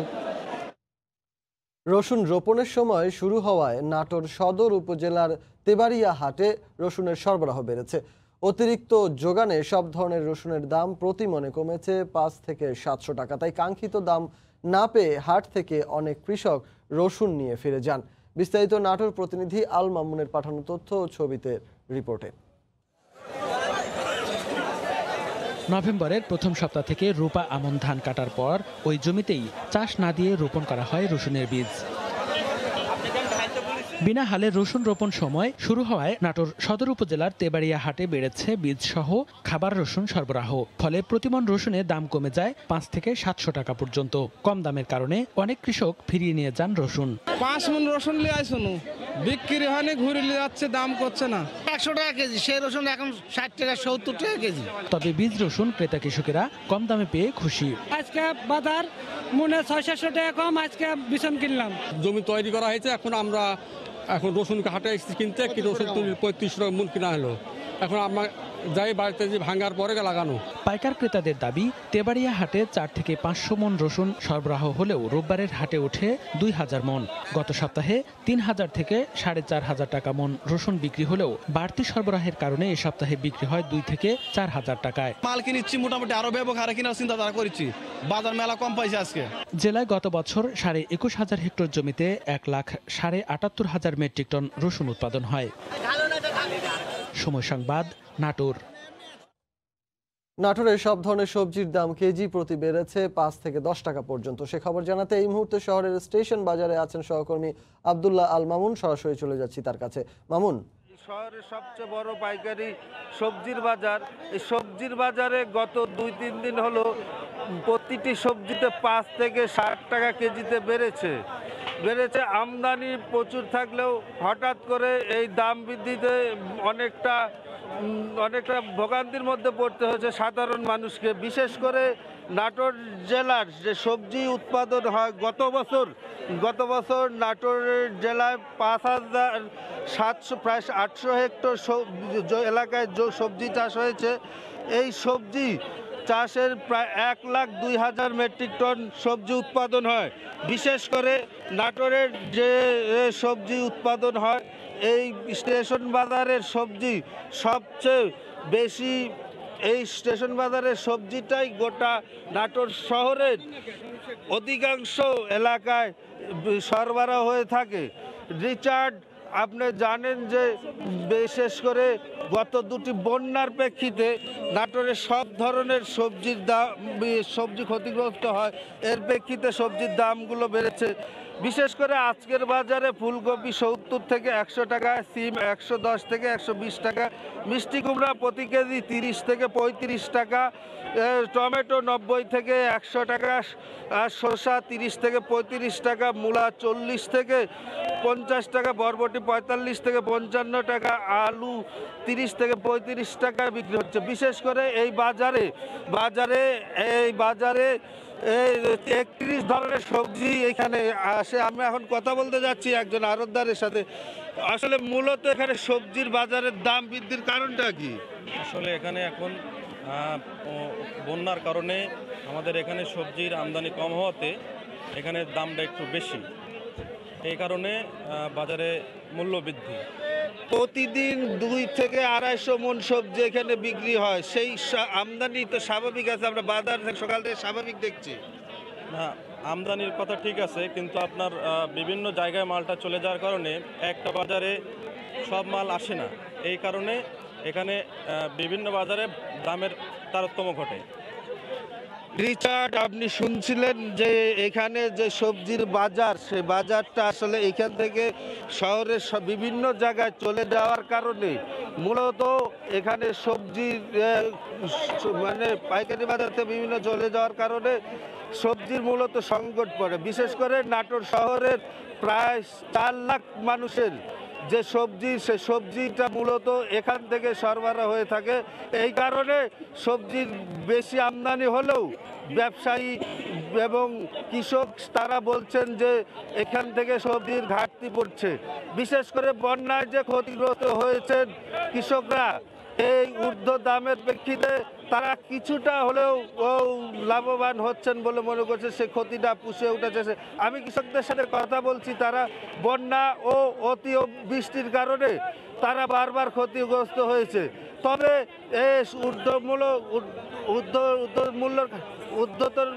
রসুন রোপণের সময় শুরু হওয়ায় নাটোর সদর উপজেলার তেবাড়িয়া হাটে রসুনের সরবরাহ বেড়েছে। অতিরিক্ত যোগানে সব ধরনের রসুনের দাম প্রতি মণে কমেছে 5 থেকে 700 টাকা। তাই কাঙ্ক্ষিত দাম না পেয়ে হাট থেকে অনেক কৃষক রসুন নিয়ে ফিরে যান। বিস্তারিত নাটোর প্রতিনিধি আল মামুনের পাঠানো তথ্য ও ছবিতে রিপোর্টে। নভেম্বরের প্রথম সপ্তাহ থেকে রূপা আমন ধান কাটার পর ওই জমিতেই চাষ না দিয়ে রোপণ করা হয় রসুনের বীজ। বিনা হালে রসুন রোপণ সময় শুরু হওয়ায় নাটোর সদর উপজেলার তেবাড়িয়া হাটে বেড়েছে বীজ সহ খাবার রসুন সরবরাহ। ফলে প্রতিমন রসুনে দাম কমে যায় 5 থেকে 700 টাকা পর্যন্ত। কম দামের কারণে অনেক কৃষক ফিরিয়ে নিয়ে যান রসুন। 5 মণ রসুন নিয়ে আসুন, বিক্রি হয়নি, ঘুরে নিয়ে যাচ্ছে, দাম করছে না। 100 টাকা কেজি, সেই রসুন এখন 60 টাকা 70 টাকা কেজি। তবে বীজ রসুন ক্রেতা কৃষকেরা কম দামে পেয়ে খুশি। আজকে বাজার মনে 600 টাকা কম, আজকে বিছন কিনলাম। জমি তৈরি করা হয়েছে, এখন রসুন হাটে কিনতে কি রসুন 35 টাকা মূল কিনা হলো। এখন আমরা যাই বাড়িতে যে ভাঙার পরে লাগানো। পাইকার ক্রেতাদের দাবি, তেবাড়িয়া হাটে 4 থেকে 500 মণ রসুন সরবরাহ হলেও রোববারের হাটে ওঠে 2000 মণ। গত সপ্তাহে 3000 থেকে 4500 টাকা মণ রসুন বিক্রি হলেও বাড়তি সরবরাহের কারণে এ সপ্তাহে বিক্রি হয় 2 থেকে 4000 টাকায়। মাল কিনিচ্ছি মোটামুটি, আরো ব্যবহারে কেনার চিন্তা ধারা করেছি। বাজার মেলা কম পাইছে আজকে। জেলায় গত বছর 2,21,000 হেক্টর জমিতে 1,78,000 মেট্রিক টন রসুন উৎপাদন হয়। সময় সংবাদ, নাটোর। নাটোরে সব ধরনের সবজির দাম কেজি প্রতি বেড়েছে 5 থেকে 10 টাকা পর্যন্ত। সে খবর জানাতে এই মুহূর্তে শহরের স্টেশন বাজারে আছেন সহকর্মী আব্দুল্লাহ আল মামুন। সরাসরি চলে যাচ্ছি তার কাছে। মামুন, শহরের সবচেয়ে বড় পাইকারি সবজির বাজার, এই সবজির বাজারে গত 2-3 দিন হলো প্রতিটি সবজিতে 5 থেকে 60 টাকা কেজিতে বেড়েছে। আমদানি প্রচুর থাকলেও হঠাৎ করে এই দাম বৃদ্ধিতে অনেকটা ভোগান্তির মধ্যে পড়তে হয়েছে সাধারণ মানুষকে। বিশেষ করে নাটোর জেলার যে সবজি উৎপাদন হয় গত বছর নাটোর জেলায় 5700 প্রায় 800 হেক্টর এলাকায় সবজি চাষ হয়েছে। এই সবজি চাষের প্রায় 1,02,000 মেট্রিক টন সবজি উৎপাদন হয়। বিশেষ করে নাটোরের যে সবজি উৎপাদন হয়, এই স্টেশন বাজারের সবজি সবচেয়ে বেশি। এই স্টেশন বাজারের সবজিটাই গোটা নাটোর শহরের অধিকাংশ এলাকায় সরবরাহ হয়ে থাকে। রিচার্ড, আপনি জানেন যে বিশেষ করে গত 2টি বন্যার প্রেক্ষিতে নাটোরে সব ধরনের সবজি ক্ষতিগ্রস্ত হয়। এর প্রেক্ষিতে সবজির দামগুলো বেড়েছে। বিশেষ করে আজকের বাজারে ফুলকপি 70 থেকে 100 টাকা, সিম 110 থেকে 120 টাকা, মিষ্টি কুমড়া প্রতি কেজি 30 থেকে 35 টাকা, টমেটো 90 থেকে 100 টাকা, শসা 30 থেকে 35 টাকা, মূলা 40 থেকে 50 টাকা, বরবটি 45 থেকে 55 টাকা, আলু 30 থেকে 35 টাকা বিক্রি হচ্ছে। বিশেষ করে এই বাজারে 31 ধরনের সবজি এখানে আসে। আমি এখন কথা বলতে যাচ্ছি একজন আড়তদারের সাথে। আসলে মূলত এখানে সবজির বাজারের দাম বৃদ্ধির কারণটা কি? আসলে এখানে এখন বন্যার কারণে আমাদের এখানে সবজির আমদানি কম হওয়াতে এখানে দামটা একটু বেশি, এই কারণে বাজারে মূল্য বৃদ্ধি। প্রতিদিন 2 থেকে 250 মণ সবজি এখানে বিক্রি হয়। সেই আমদানি তো স্বাভাবিক আছে, আমরা বাজার সকাল থেকে স্বাভাবিক দেখছি। না, আমদানির কথা ঠিক আছে, কিন্তু আপনার বিভিন্ন জায়গায় মালটা চলে যাওয়ার কারণে একটা বাজারে সব মাল আসে না। এই কারণে এখানে বিভিন্ন বাজারে দামের তারতম্য ঘটে। রিচার্ড, আপনি শুনছিলেন যে এখানে যে সবজির বাজার, সেই বাজারটা আসলে এখান থেকে শহরের বিভিন্ন জায়গায় চলে যাওয়ার কারণে মূলত এখানে সবজির মানে পাইকারি বাজার থেকে বিভিন্ন চলে যাওয়ার কারণে সবজির মূলত সংকট পড়ে। বিশেষ করে নাটোর শহরের প্রায় 4 লাখ মানুষের যে সবজি, সে সবজিটা মূলত এখান থেকে সরবরাহ হয়ে থাকে। এই কারণে সবজির বেশি আমদানি হলেও ব্যবসায়ী এবং কৃষক তারা বলছেন যে এখান থেকে সবজির ঘাটতি পড়ছে। বিশেষ করে বন্যায় যে ক্ষতিগ্রস্ত হয়েছেন কৃষকরা, এই ঊর্ধ্ব দামের প্রেক্ষিতে তারা কিছুটা হলেও লাভবান হচ্ছেন বলে মনে করছে, সে ক্ষতিটা পুষে উঠেছে। আমি কৃষকদের সাথে কথা বলছি, তারা বন্যা ও অতি বৃষ্টির কারণে তারা বারবার ক্ষতিগ্রস্ত হয়েছে। তবে এই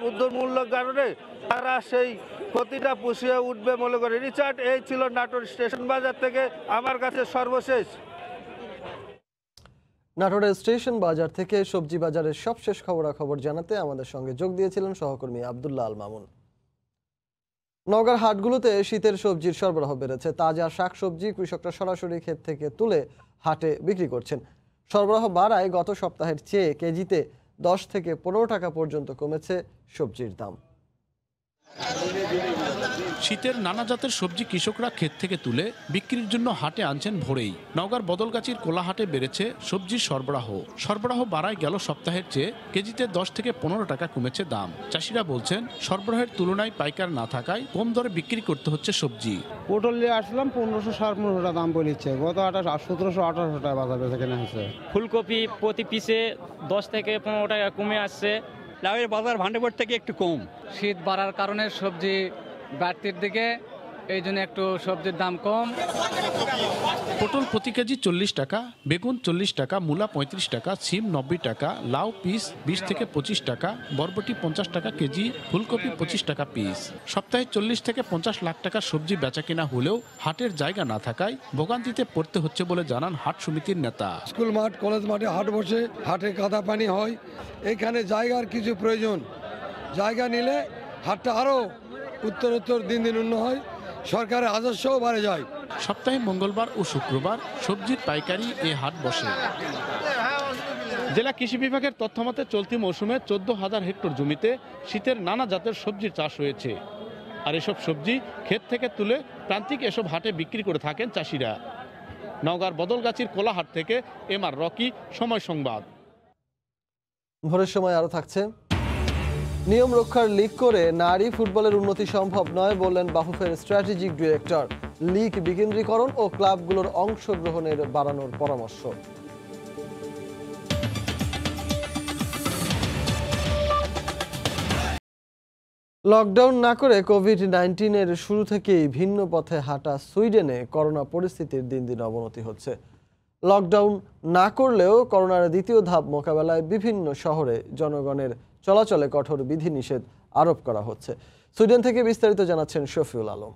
উদ্যোগমূলক কারণে তারা সেই ক্ষতিটা পুষিয়ে উঠবে মনে করে। রিচার্ড, এই ছিল নাটোর স্টেশন বাজার থেকে আমার কাছে সর্বশেষ। নাটোরের স্টেশন বাজার থেকে সবজি বাজারের সবশেষ খবরাখবর জানাতে আমাদের সঙ্গে যোগ দিয়েছিলেন সহকর্মী আব্দুল্লাহ আল মামুন। নওগাঁর হাটগুলোতে শীতের সবজির সরবরাহ বেড়েছে। তাজা শাকসবজি কৃষকরা সরাসরি ক্ষেত থেকে তুলে হাটে বিক্রি করছেন। সরবরাহ বাড়ায় গত সপ্তাহের চেয়ে কেজিতে 10 থেকে 15 টাকা পর্যন্ত কমেছে সবজির দাম। শীতের নানা জাতের সবজি কৃষকরা ক্ষেত থেকে তুলে বিক্রির জন্য হাটে আনছেন ভোরেই। নওগাঁর বদলগাছির কোলাহাটে বেড়েছে সবজির সরবরাহ বাড়ায় গেল সপ্তাহের চেয়ে কেজিতে 10 থেকে 15 টাকা কমেছে দাম। চাষিরা বলছেন সরবরাহের তুলনায় পাইকার না থাকায় কম দরে বিক্রি করতে হচ্ছে সবজি। পটল নিয়ে আসলাম 1500-1500 টাকা দাম বলেছে, গত 1700-1800 টাকা বাজার বেচা কেনা হয়েছে। ফুলকপি প্রতি পিসে 10 থেকে 15 টাকা কমে আসছে। লাউয়ের বাজার ভান্ডারবোর্ড থেকে একটু কম। শীত বাড়ার কারণে সবজি বাড়তির দিকে, এই জন্য একটু সবজির দাম কম। পটল প্রতি কেজি 40 টাকা, বেগুন 40 টাকা, মূলা 35 টাকা, সিম 90 টাকা, লাউ পিস 20 থেকে 25 টাকা, বরবটি 50 টাকা কেজি, ফুলকপি 25 টাকা পিস। সপ্তাহে 40 থেকে 50 লাখ টাকার সবজি বেচা কেনা হলেও হাটের জায়গা না থাকায় ভোগান্তিতে পড়তে হচ্ছে বলে জানান হাট সমিতির নেতা। স্কুল মাঠ, কলেজ মাঠে হাট বসে, হাটে কাদা পানি হয়, এখানে জায়গার কিছু প্রয়োজন। জায়গা নিলে হাটটা আরো উত্তরোত্তর দিন দিন উন্নত হয়, সরকারের রাজস্বও বাড়ে যায়। সপ্তাহে মঙ্গলবার ও শুক্রবার সবজির পাইকারি এ হাট বসে। জেলা কৃষি বিভাগের তথ্যমতে চলতি মৌসুমে 14,000 হেক্টর জমিতে শীতের নানা জাতের সবজির চাষ হয়েছে। আর এসব সবজি ক্ষেত থেকে তুলে প্রান্তিক এসব হাটে বিক্রি করে থাকেন চাষিরা। নওগাঁর বদলগাছির কোলাহাট থেকে এমআর রকি, সময় সংবাদ। ভোরের সময় আরো থাকছে। নিয়ম রক্ষার লিগ করে নারী ফুটবলের উন্নতি সম্ভব নয় বললেন বাফুফের স্ট্র্যাটেজিক ডিরেক্টর। লিগ বিকেন্দ্রীকরণ ও ক্লাবগুলোর অংশগ্রহণের বাড়ানোর পরামর্শ। লকডাউন না করে কোভিড-19 শুরু থেকেই ভিন্ন পথে হাঁটা সুইডেনে করোনা পরিস্থিতির দিন দিন অবনতি হচ্ছে। লকডাউন না করলেও করোনার দ্বিতীয় ধাপ মোকাবেলায় বিভিন্ন শহরে জনগণের চলাচলে কঠোর বিধিনিষেধ আরোপ করা হচ্ছে। সুইডেন থেকে বিস্তারিত জানাচ্ছেন শফিউল আলম।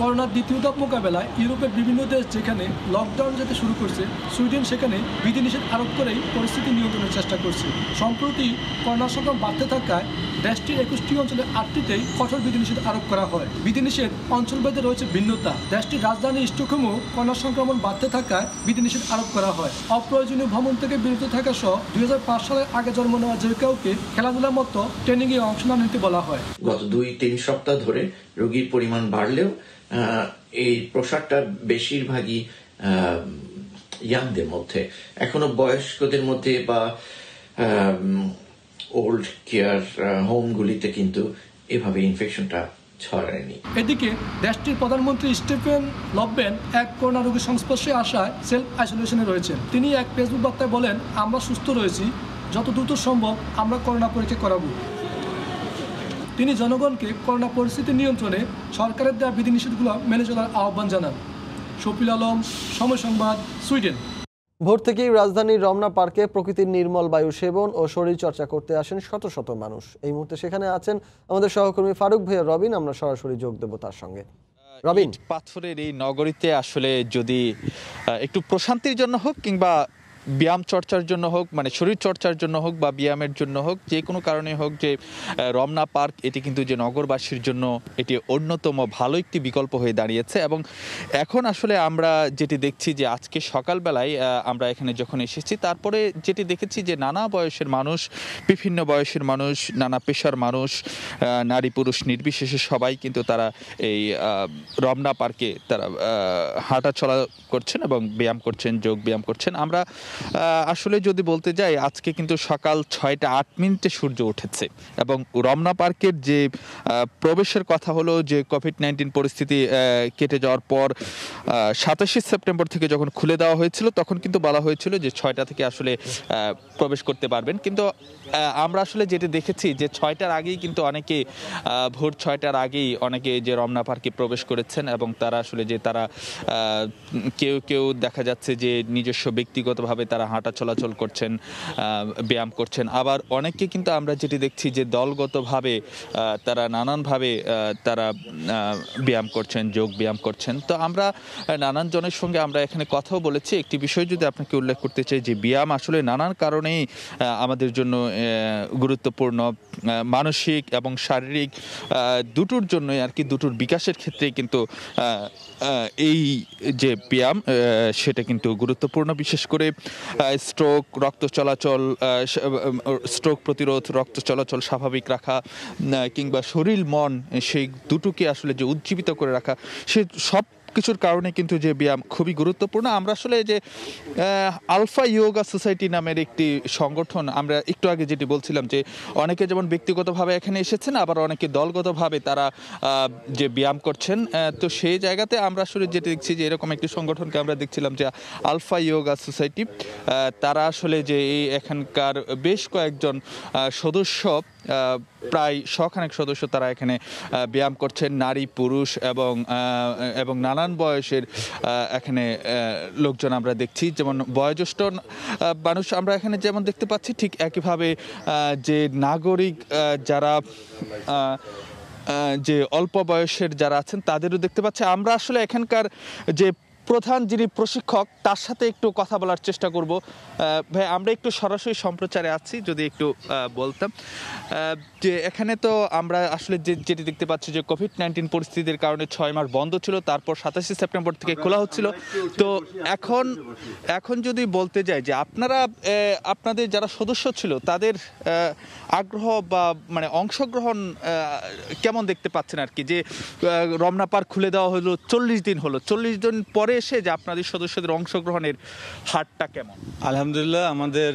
করোনার দ্বিতীয় ধাপ মোকাবেলায় ইউরোপের বিভিন্ন দেশ যেখানে লকডাউন যেতে শুরু করছে, সুইডেন সেখানে বিধিনিষেধ আরোপ করেই পরিস্থিতি নিয়ন্ত্রণের চেষ্টা করছে। সম্প্রতি করোনার সংখ্যা বাড়তে থাকায় দেশটির 21টি অঞ্চলে 8টিতেই কঠোর বিধিনিষেধ আরোপ করা হয়। বিধিনিষেধ অঞ্চলভেদে রয়েছে ভিন্নতা। দেশটির রাজধানী স্টকহোমও করোনার সংক্রমণ বাড়তে থাকায় বিধিনিষেধ আরোপ করা হয়। অপ্রয়োজনীয় ভ্রমণ থেকে বিরত থাকা সহ 2005 সালের আগে জন্ম নেওয়া যে কাউকে খেলাধুলার মতো ট্রেনিংয়ে অংশ না নিতে বলা হয়। গত 2-3 সপ্তাহ ধরে রোগীর পরিমাণ বাড়লেও এই প্রসারটা বেশিরভাগই ইয়াংদের মধ্যে, এখনো বয়স্কদের মধ্যে বা ওল্ড কেয়ার হোমগুলিতে কিন্তু এভাবে ইনফেকশনটা ছড়ায়নি। এদিকে দেশটির প্রধানমন্ত্রী স্টিফেন লফভেন এক করোনা রোগীর সংস্পর্শে আসায় সেলফ আইসোলেশনে রয়েছেন। তিনি এক ফেসবুক বার্তায় বলেন, আমরা সুস্থ রয়েছি, যত দ্রুত সম্ভব আমরা করোনা পরীক্ষা করাবো। তিনি জনগণকে করোনা পরিস্থিতি নিয়ন্ত্রণে সরকারের দেওয়া বিধিনিষেধগুলো মেনে চলার আহ্বান জানান। শফিউল আলম, সময় সংবাদ, সুইডেন। ভোর থেকেই রাজধানীর রমনা পার্কে প্রকৃতির নির্মল বায়ু সেবন ও শরীর চর্চা করতে আসেন শত শত মানুষ। এই মুহূর্তে সেখানে আছেন আমাদের সহকর্মী ফারুক ভাইয়া রবিন। আমরা সরাসরি যোগ দেব তার সঙ্গে। রবিন, পাথরের এই নগরীতে আসলে যদি একটু প্রশান্তির জন্য হোক কিংবা ব্যায়াম চর্চার জন্য হোক, মানে শরীর চর্চার জন্য হোক বা ব্যায়ামের জন্য হোক, যে কোনো কারণে হোক, যে রমনা পার্ক এটি কিন্তু যে নগরবাসীর জন্য এটি অন্যতম ভালো একটি বিকল্প হয়ে দাঁড়িয়েছে। এবং এখন আসলে আমরা যেটি দেখছি যে আজকে সকালবেলায় আমরা এখানে যখন এসেছি, তারপরে যেটি দেখেছি যে নানা বয়সের মানুষ, বিভিন্ন বয়সের মানুষ, নানা পেশার মানুষ, নারী পুরুষ নির্বিশেষে সবাই কিন্তু তারা এই রমনা পার্কে তারা হাঁটা চলা করছেন এবং ব্যায়াম করছেন, যোগ ব্যায়াম করছেন। আমরা আসলে যদি বলতে যাই আজকে কিন্তু সকাল 6:08 সূর্য উঠেছে এবং রমনা পার্কের যে প্রবেশের কথা হলো যে কোভিড-19 পরিস্থিতি কেটে যাওয়ার পর 27 সেপ্টেম্বর থেকে যখন খুলে দেওয়া হয়েছিল তখন কিন্তু বলা হয়েছিল যে 6টা থেকে আসলে প্রবেশ করতে পারবেন, কিন্তু আমরা আসলে যেটা দেখেছি যে 6টার আগেই কিন্তু অনেকে ভোর 6টার আগেই অনেকে যে রমনা পার্কে প্রবেশ করেছেন এবং তারা আসলে যে তারা কেউ দেখা যাচ্ছে যে নিজস্ব ব্যক্তিগতভাবে তারা হাঁটা চলাচল করছেন, ব্যায়াম করছেন, আবার অনেকে কিন্তু আমরা যেটি দেখছি যে দলগতভাবে তারা নানানভাবে তারা ব্যায়াম করছেন, যোগ ব্যায়াম করছেন। তো আমরা নানান জনের সঙ্গে আমরা এখানে কথাও বলেছি। একটি বিষয় যদি আপনাকে উল্লেখ করতে চাই যে ব্যায়াম আসলে নানান কারণেই আমাদের জন্য গুরুত্বপূর্ণ, মানসিক এবং শারীরিক দুটোর জন্যই আর কি, দুটোর বিকাশের ক্ষেত্রে কিন্তু এই যে ব্যায়াম সেটা কিন্তু গুরুত্বপূর্ণ, বিশেষ করে স্ট্রোক, রক্ত চলাচল, স্ট্রোক প্রতিরোধ, রক্ত চলাচল স্বাভাবিক রাখা কিংবা শরীর মন সেই দুটোকে আসলে যে উজ্জীবিত করে রাখা, সে সব কিছুর কারণে কিন্তু যে ব্যায়াম খুবই গুরুত্বপূর্ণ। আমরা আসলে যে আলফা যোগা সোসাইটি নামের একটি সংগঠন, আমরা একটু আগে যেটি বলছিলাম যে অনেকে যেমন ব্যক্তিগতভাবে এখানে এসেছেন, আবার অনেকে দলগতভাবে তারা যে ব্যায়াম করছেন। তো সেই জায়গাতে আমরা আসলে যেটি দেখছি যে এরকম একটি সংগঠনকে আমরা দেখছিলাম যে আলফা যোগা সোসাইটি, তারা আসলে যে এই এখানকার বেশ কয়েকজন সদস্য, প্রায় 100 সদস্য তারা এখানে ব্যায়াম করছেন, নারী পুরুষ এবং নানান বয়সের এখানে লোকজন আমরা দেখছি। যেমন বয়োজ্যেষ্ঠ মানুষ আমরা এখানে যেমন দেখতে পাচ্ছি, ঠিক একইভাবে যে নাগরিক যারা যে অল্প বয়সের যারা আছেন তাদেরও দেখতে পাচ্ছি। আমরা আসলে এখানকার যে প্রধান যিনি প্রশিক্ষক তার সাথে একটু কথা বলার চেষ্টা করব। ভাই, আমরা একটু সরাসরি সম্প্রচারে আছি, যদি একটু বলতাম যে এখানে তো আমরা আসলে যেটি দেখতে পাচ্ছি যে কোভিড-19 পরিস্থিতির কারণে 6 মাস বন্ধ ছিল, তারপর 27 সেপ্টেম্বর থেকে খোলা হচ্ছিল। তো এখন যদি বলতে যাই যে আপনাদের যারা সদস্য ছিল তাদের আগ্রহ বা মানে অংশগ্রহণ কেমন দেখতে পাচ্ছেন আর কি, যে রমনা পার্ক খুলে দেওয়া হলো 40 দিন হলো, 40 দিন পরে এসে যে আপনাদের সদস্যদের অংশগ্রহণের হারটা কেমন? আলহামদুলিল্লাহ, আমাদের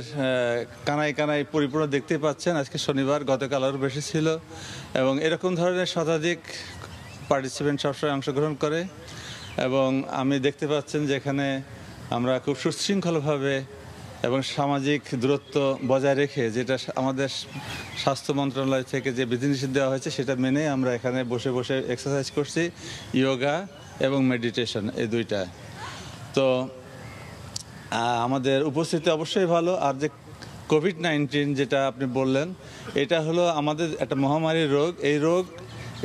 কানায় কানায় পরিপূর্ণ দেখতে পাচ্ছেন। আজকে শনিবার, গতকাল আরও বেশি ছিল এবং এরকম ধরনের শতাধিক পার্টিসিপেন্ট সবসময় অংশগ্রহণ করে এবং আমি দেখতে পাচ্ছেন যে এখানে আমরা খুব সুশৃঙ্খলভাবে এবং সামাজিক দূরত্ব বজায় রেখে, যেটা আমাদের স্বাস্থ্য মন্ত্রণালয় থেকে যে বিধিনিষেধ দেওয়া হয়েছে সেটা মেনে আমরা এখানে বসে বসে এক্সারসাইজ করছি, যোগা এবং মেডিটেশন, এই দুইটা। তো আমাদের উপস্থিতি অবশ্যই ভালো। আর যে কোভিড-19 যেটা আপনি বললেন, এটা হলো আমাদের একটা মহামারীর রোগ। এই রোগ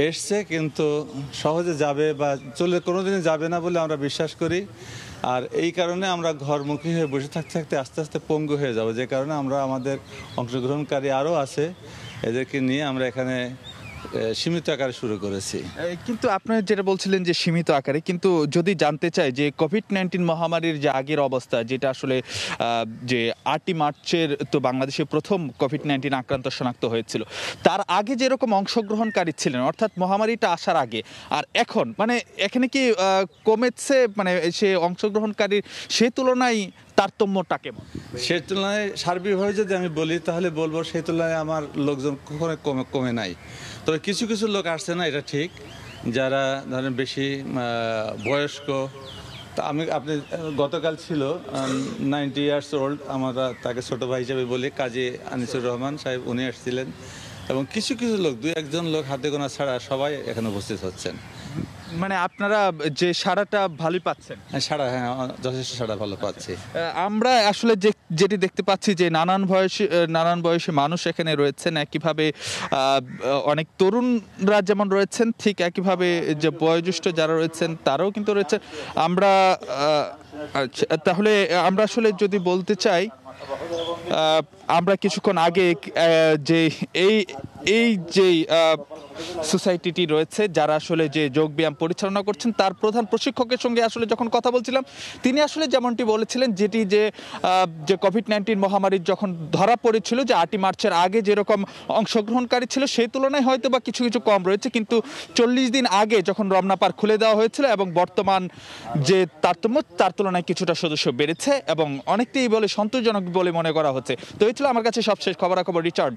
এসছে কিন্তু সহজে যাবে বা চলে কোনোদিনই যাবে না বলে আমরা বিশ্বাস করি। আর এই কারণে আমরা ঘরমুখী হয়ে বসে থাকতে থাকতে আস্তে আস্তে পঙ্গু হয়ে যাব, যে কারণে আমরা আমাদের অংশগ্রহণকারী আরও আছে, এদেরকে নিয়ে আমরা এখানে সীমিত আকারে শুরু করেছি। কিন্তু আপনারা যেটা বলছিলেন যে সীমিত আকারে, কিন্তু যদি জানতে চাই যে কোভিড-19 মহামারীর যে আগের অবস্থা, যেটা আসলে যে 8 মার্চের তো বাংলাদেশে প্রথম কোভিড-19 আক্রান্ত শনাক্ত হয়েছিল, তার আগে যেরকম অংশগ্রহণকারী ছিলেন অর্থাৎ মহামারীটা আসার আগে, আর এখন মানে এখানে কি কমেছে, মানে সে অংশগ্রহণকারীর সে তুলনায় তারতম্যটা কেমন? সেই তুলনায় সার্বিকভাবে যদি আমি বলি তাহলে বলবো সেই তুলনায় আমার লোকজন কখনো কমে নাই। তবে কিছু কিছু লোক আসছে না, এটা ঠিক, যারা ধরেন বেশি বয়স্ক। তা আপনি গতকাল ছিল 90 ইয়ার্স ওল্ড, আমরা তাকে ছোট ভাই হিসেবে বলি, কাজী আনিসুর রহমান সাহেব, উনি আসছিলেন। এবং কিছু কিছু লোক, 2-1 লোক হাতে গোনা ছাড়া সবাই এখানে উপস্থিত হচ্ছেন। মানে আপনারা যে সাড়াটা ভালোই পাচ্ছেন? সাড়া, হ্যাঁ, যথেষ্ট সাড়া ভালো পাচ্ছি। আমরা আসলে যেটি দেখতে পাচ্ছি যে নানান বয়সী মানুষ এখানে রয়েছেন, একইভাবে অনেক তরুণরা যেমন রয়েছেন, ঠিক একইভাবে যে বয়োজ্যেষ্ঠ যারা রয়েছেন তারাও কিন্তু রয়েছেন। তাহলে আমরা আসলে যদি বলতে চাই আমরা কিছুক্ষণ আগে যে এই যে সোসাইটিটি রয়েছে যারা আসলে যে যোগব্যায়াম পরিচালনা করছেন তার প্রধান প্রশিক্ষকের সঙ্গে আসলে যখন কথা বলছিলাম তিনি আসলে যেমনটি বলেছিলেন যেটি যে কোভিড-19 মহামারীর যখন ধরা পড়েছিল যে 8 মার্চের আগে যেরকম অংশগ্রহণকারী ছিল সেই তুলনায় হয়তো বা কিছু কিছু কম রয়েছে, কিন্তু 40 দিন আগে যখন রমনা পার্ক খুলে দেওয়া হয়েছিল এবং বর্তমান যে তারতম্য তার তুলনায় কিছুটা সদস্য বেড়েছে এবং অনেকটাই বলে সন্তোষজনক বলে মনে করা হচ্ছে। তো এই ছিল আমার কাছে সবশেষ খবরাখবর। রিচার্ড।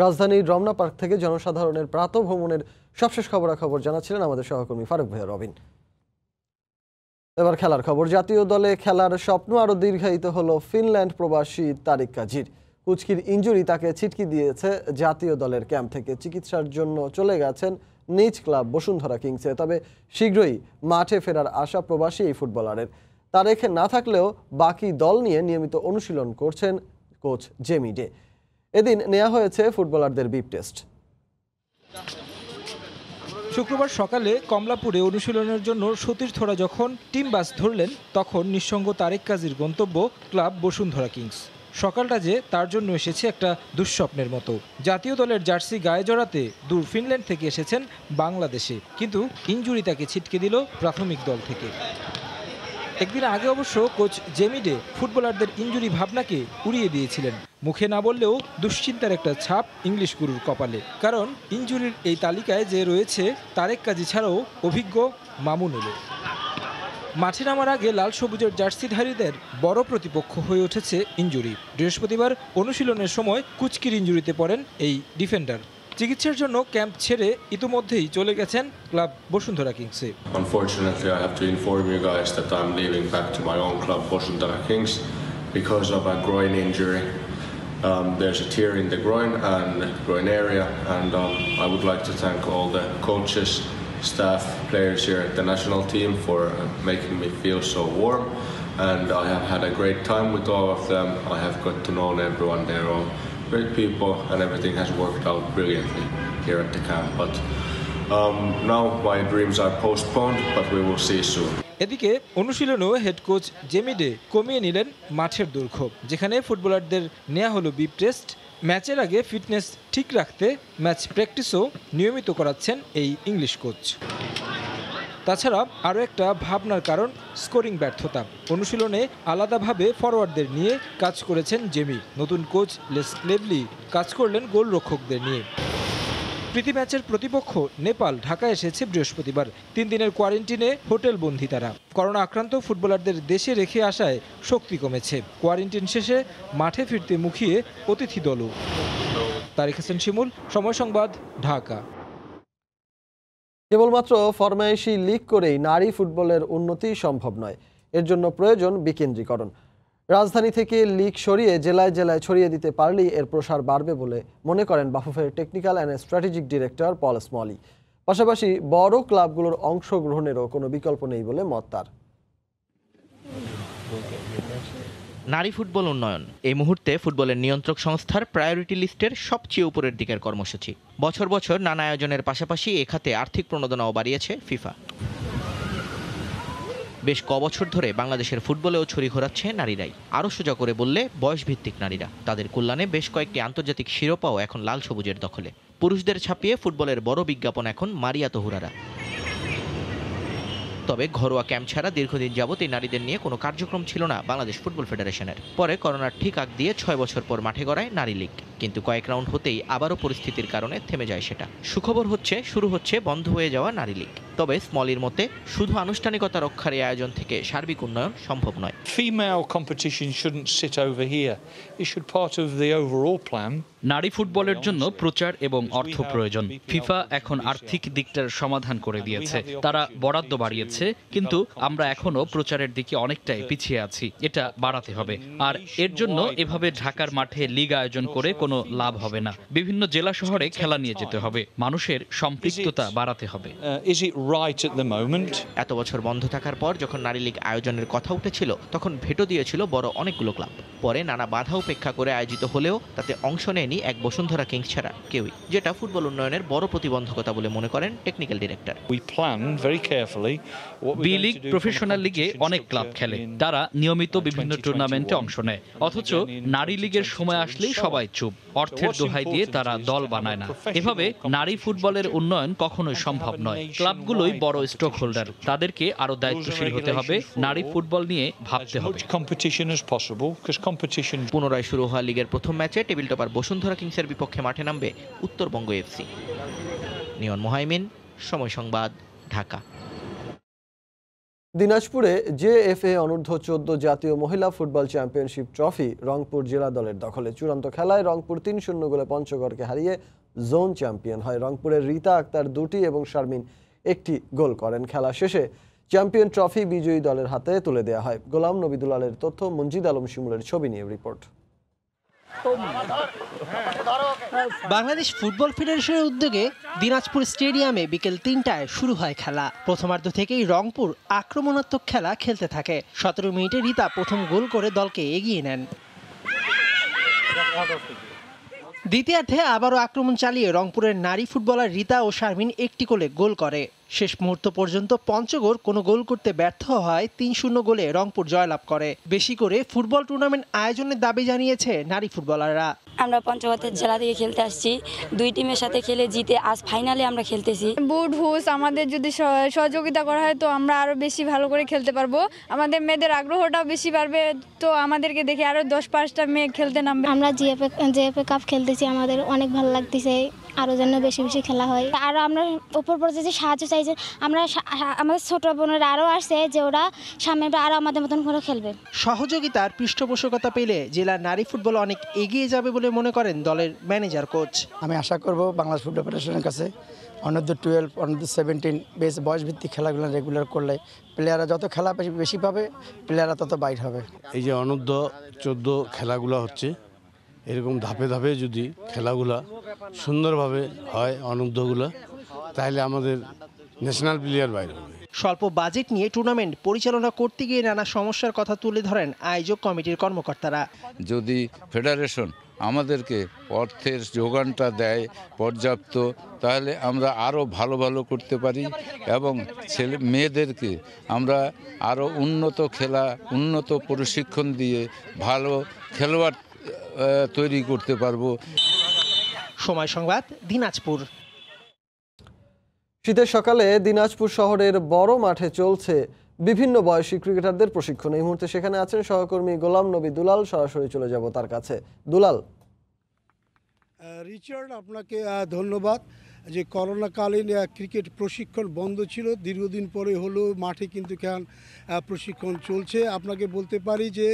রাজধানীর রমনা পার্ক থেকে জনসাধারণের প্রাতঃভ্রমণের সবশেষ খবরাখবর জানাচ্ছিলেন আমাদের সহকর্মী ফারুক ভাইয়া রবিন। এবার খেলার খবর। জাতীয় দলে খেলার স্বপ্ন আরও দীর্ঘায়িত হলো ফিনল্যান্ড প্রবাসী তারিক কাজীর। কুচকির ইনজুরি তাকে ছিটকে দিয়েছে জাতীয় দলের ক্যাম্প থেকে। চিকিৎসার জন্য চলে গেছেন নিজ ক্লাব বসুন্ধরা কিংসে। তবে শীঘ্রই মাঠে ফেরার আশা প্রবাসী এই ফুটবলারের। তারেক না থাকলেও বাকি দল নিয়ে নিয়মিত অনুশীলন করছেন কোচ জেমি ডে। এদিন নেওয়া হয়েছে ফুটবলারদের বিপ টেস্ট। শুক্রবার সকালে কমলাপুরে অনুশীলনের জন্য সতীর্থরা যখন টিম বাস ধরলেন তখন নিঃসঙ্গ তারেক কাজীর গন্তব্য ক্লাব বসুন্ধরা কিংস। সকালটা যে তার জন্য এসেছে একটা দুঃস্বপ্নের মতো। জাতীয় দলের জার্সি গায়ে জড়াতে দূর ফিনল্যান্ড থেকে এসেছেন বাংলাদেশে, কিন্তু ইনজুরি তাকে ছিটকে দিল প্রাথমিক দল থেকে। একদিন আগে অবশ্য কোচ জেমি ডে ফুটবলারদের ইনজুরি ভাবনাকে উড়িয়ে দিয়েছিলেন। মুখে না বললেও দুশ্চিন্তার একটা ছাপ ইংলিশ গুরুর কপালে, কারণ ইনজুরির এই তালিকায় যে রয়েছে তারেক কাজী ছাড়াও অভিজ্ঞ মামুনুলও। মাঠে নামার আগে লাল সবুজের জার্সিধারীদের বড় প্রতিপক্ষ হয়ে উঠেছে ইনজুরি। বৃহস্পতিবার অনুশীলনের সময় কুচকির ইনজুরিতে পড়েন এই ডিফেন্ডার। চিকিৎসার জন্য ক্যাম্প ছেড়ে ইতিমধ্যেই চলে গেছেন ক্লাব বসুন্ধরা কিংসে। Unfortunately, I have to inform you guys that I'm leaving back to my own club Bosundara Kings because of a groin injury. There's a tear in the groin area, and I would like to thank all the coaches, staff, players here at the national team for making me feel so warm. And I have had a great time with all of them. I have got to know everyone. They're all great people, and everything has worked out brilliantly here at the camp. But now my dreams are postponed, but we will see soon. এদিকে অনুশীলনেও হেড কোচ জেমি ডে কমিয়ে নিলেন মাঠের দৈর্ঘ্য, যেখানে ফুটবলারদের নেওয়া হলো বিপ টেস্ট। ম্যাচের আগে ফিটনেস ঠিক রাখতে ম্যাচ প্র্যাকটিসও নিয়মিত করাচ্ছেন এই ইংলিশ কোচ। তাছাড়া আরও একটা ভাবনার কারণ স্কোরিং ব্যর্থতা। অনুশীলনে আলাদাভাবে ফরওয়ার্ডদের নিয়ে কাজ করেছেন জেমি। নতুন কোচ লেস ক্লেভলি কাজ করলেন গোলরক্ষকদের নিয়ে। প্রীতি ম্যাচের প্রতিপক্ষ নেপাল ঢাকায় এসেছে বৃহস্পতিবার। 3 দিনের কোয়ারেন্টিনে হোটেল বন্দী তারা। করোনা আক্রান্ত ফুটবলারদের দেশে রেখে আসায় শক্তি কমেছে। কোয়ারেন্টিন শেষে মাঠে ফিরতে মুখিয়ে অতিথি দলও। তারিক হাসান শিমুল, সময় সংবাদ, ঢাকা। কেবলমাত্র ফরমায়েশি লিগ করেই নারী ফুটবলের উন্নতি সম্ভব নয়, এর জন্য প্রয়োজন বিকেন্দ্রীকরণ। রাজধানী থেকে লিগ সরিয়ে জেলায় জেলায় ছড়িয়ে দিতে পারলেই এর প্রসার বাড়বে বলে মনে করেন বাফুফের টেকনিক্যাল অ্যান্ড স্ট্র্যাটেজিক ডিরেক্টর পল স্মলি। পাশাপাশি বড় ক্লাবগুলোর অংশগ্রহণেরও কোনো বিকল্প নেই বলে মত তার। নারী ফুটবল উন্নয়ন এই মুহূর্তে ফুটবলের নিয়ন্ত্রক সংস্থার প্রায়োরিটি লিস্টের সবচেয়ে উপরের দিকের কর্মসূচি। বছর বছর নানা আয়োজনের পাশাপাশি এ খাতে আর্থিক প্রণোদনাও বাড়িয়েছে ফিফা। বেশ কবছর ধরে বাংলাদেশের ফুটবলেও ছড়ি ঘোরাচ্ছে নারীরাই। আরও সোজা করে বললে বয়সভিত্তিক নারীরা। তাদের কল্যাণে বেশ কয়েকটি আন্তর্জাতিক শিরোপাও এখন লাল সবুজের দখলে। পুরুষদের ছাপিয়ে ফুটবলের বড় বিজ্ঞাপন এখন মারিয়া তহুরারা। তবে ঘরোয়া ক্যাম্প ছাড়া দীর্ঘদিন যাবত এই নারীদের নিয়ে কোনো কার্যক্রম ছিল না বাংলাদেশ ফুটবল ফেডারেশনের। পরে করোনার ঠিক আগ দিয়ে 6 বছর পর মাঠে গড়ায় নারী লীগ, কিন্তু কয়েক রাউন্ড হতেই আবারও পরিস্থিতির কারণে থেমে যায় সেটা। সুখবর হচ্ছে শুরু হচ্ছে বন্ধ হয়ে যাওয়া নারী লীগ। তবে স্মলির মতে শুধু আনুষ্ঠানিকতা রক্ষার এই আয়োজন থেকে সার্বিক উন্নয়ন সম্ভব নয়। Female competition shouldn't sit over here. It should part of the overall plan. নারী ফুটবলের জন্য প্রচার এবং অর্থ প্রয়োজন। ফিফা এখন আর্থিক দিকটার সমাধান করে দিয়েছে, তারা বরাদ্দ বাড়িয়েছে, কিন্তু আমরা এখনো প্রচারের দিকে অনেকটাই পিছিয়ে আছি। এটা বাড়াতে হবে। আর এর জন্য এভাবে ঢাকার মাঠে লীগ আয়োজন করে কোনো লাভ হবে না। বিভিন্ন জেলা শহরে খেলা নিয়ে যেতে হবে, মানুষের সম্পৃক্ততা বাড়াতে হবে। Is it right at the moment. এত বছর বন্ধ থাকার পর যখন নারী লীগ আয়োজনের কথা উঠেছিল তখন ভেটো দিয়েছিল বড় অনেকগুলো ক্লাব। পরে নানা বাধা উপেক্ষা করে আয়োজিত হলেও তাতে অংশ নেয়নি এক বসুন্ধরা কিংস ছাড়া কেউই, যেটা ফুটবল উন্নয়নের বড় প্রতিবন্ধকতা বলে মনে করেন technical director. We plan very carefully B league professional লিগে অনেক ক্লাব খেলে, তারা নিয়মিত বিভিন্ন টুর্নামেন্টে অংশ নেয়, অথচ নারী লীগের সময় আসলেই সবাই চুপ, অর্থের দোহাই দিয়ে তারা দল বানায় না। এভাবে নারী ফুটবলের উন্নয়ন কখনোই সম্ভব নয়। ক্লাবগুলোই বড় স্টক হোল্ডার, তাদেরকে আরো দায়িত্বশীল হতে হবে, নারী ফুটবল নিয়ে ভাবতে হবে। পুনরায় শুরু হওয়া লিগের প্রথম ম্যাচে টেবিল টপার বসুন্ধরা কিংসের বিপক্ষে মাঠে নামবে উত্তরবঙ্গ এফসি। নিয়ন মোহাইমিন, সময় সংবাদ, ঢাকা। দিনাজপুরে জেএফএ অনূর্ধ্ব 14 জাতীয় মহিলা ফুটবল চ্যাম্পিয়নশিপ ট্রফি রংপুর জেলা দলের দখলে। চূড়ান্ত খেলায় রংপুর 3-0 গোলে পঞ্চগড়কে হারিয়ে জোন চ্যাম্পিয়ন হয়। রংপুরের রীতা আক্তার 2টি এবং শারমিন 1টি গোল করেন। খেলা শেষে চ্যাম্পিয়ন ট্রফি বিজয়ী দলের হাতে তুলে দেওয়া হয়। গোলাম নবী দুলালের তথ্য, মঞ্জিদ আলম শিমুলের ছবি নিয়ে রিপোর্ট। বাংলাদেশ ফুটবল ফেডারেশনের উদ্যোগে দিনাজপুর স্টেডিয়ামে বিকেল 3টায় শুরু হয় খেলা। প্রথমার্ধ থেকেই রংপুর আক্রমণাত্মক খেলা খেলতে থাকে। 17 মিনিটে রীতা প্রথম গোল করে দলকে এগিয়ে নেন। দ্বিতীয়ার্ধে আবারও আক্রমণ চালিয়ে রংপুরের নারী ফুটবলার রীতা ও শারমিন 1টি গোলে গোল করে। শেষ মুহূর্ত পর্যন্ত পঞ্চগড় কোনো গোল করতে ব্যর্থ হয়। 3-0 গোলে রংপুর জয়লাভ করে। বেশি করে ফুটবল টুর্নামেন্ট আয়োজনের দাবি জানিয়েছে নারী ফুটবলাররা। আমরা পঞ্চগড়ের জেলা থেকে খেলতে আসছি, 2 টিমের সাথে খেলে জিতে আজ ফাইনালে আমরা খেলতেছি। বুট হুস আমাদের যদি সহযোগিতা করা হয় তো আমরা আরো বেশি ভালো করে খেলতে পারবো, আমাদের মেয়েদের আগ্রহটাও বেশি বাড়বে, তো আমাদেরকে দেখে আরো 10-5টা মেয়ে খেলতে নামবে। আমরা জিএফএ কাপ খেলতেছি, আমাদের অনেক ভালো লাগতেছে, আরো যেন বেশি বেশি খেলা হয়। আরো আমরা উপর পর্যায়ে সাহায্য চাইছি, আমরা আমাদের ছোট বোনেরা আরো আসছে যে ওরা সামনে আরো আমাদের মতন করে খেলবে। সহযোগিতার পৃষ্ঠপোষকতা পেলে জেলার নারী ফুটবল অনেক এগিয়ে যাবে বলে মনে করেন দলের ম্যানেজার কোচ। আমি আশা করব বাংলাদেশ ফুটবল ফেডারেশনের কাছে অনূর্ধ্ব 12, অনূর্ধ্ব 17 বেশ বয়সভিত্তিক খেলাগুলো রেগুলার করলে প্লেয়াররা যত খেলা বেশি পাবে, প্লেয়াররা তত বাইর হবে। এই যে অনূর্ধ্ব 14 খেলাগুলো হচ্ছে, এরকম ধাপে ধাপে যদি খেলাগুলা সুন্দরভাবে হয় অনূর্ধ্বগুলো, তাহলে আমাদের ন্যাশনাল প্লেয়ার বাইরে হবে। স্বল্প বাজেট নিয়ে টুর্নামেন্ট পরিচালনা করতে গিয়ে নানা সমস্যার কথা তুলে ধরেন আয়োজক কমিটির কর্মকর্তারা। যদি ফেডারেশন আমাদেরকে অর্থের যোগানটা দেয় পর্যাপ্ত, তাহলে আমরা আরও ভালো ভালো করতে পারি এবং মেয়েদেরকে আমরা আরও উন্নত খেলা, উন্নত প্রশিক্ষণ দিয়ে ভালো খেলোয়াড় তৈরি করতে পারবো। সময় সংবাদ, দিনাজপুর। শীতের সকালে দিনাজপুর শহরের বড় মাঠে চলছে বিভিন্ন বয়সী ক্রিকেটারদের প্রশিক্ষণ। এই মুহূর্তে সেখানে আছেন সহকর্মী গোলাম নবী দুলাল। সরাসরি চলে যাব তার কাছে। দুলাল। রিচার্ড, আপনাকে ধন্যবাদ। যে করোনাকালীন ক্রিকেট প্রশিক্ষণ বন্ধ ছিল, দীর্ঘদিন পরে হলেও মাঠে কিন্তু এখন প্রশিক্ষণ চলছে। আপনাকে বলতে পারি যে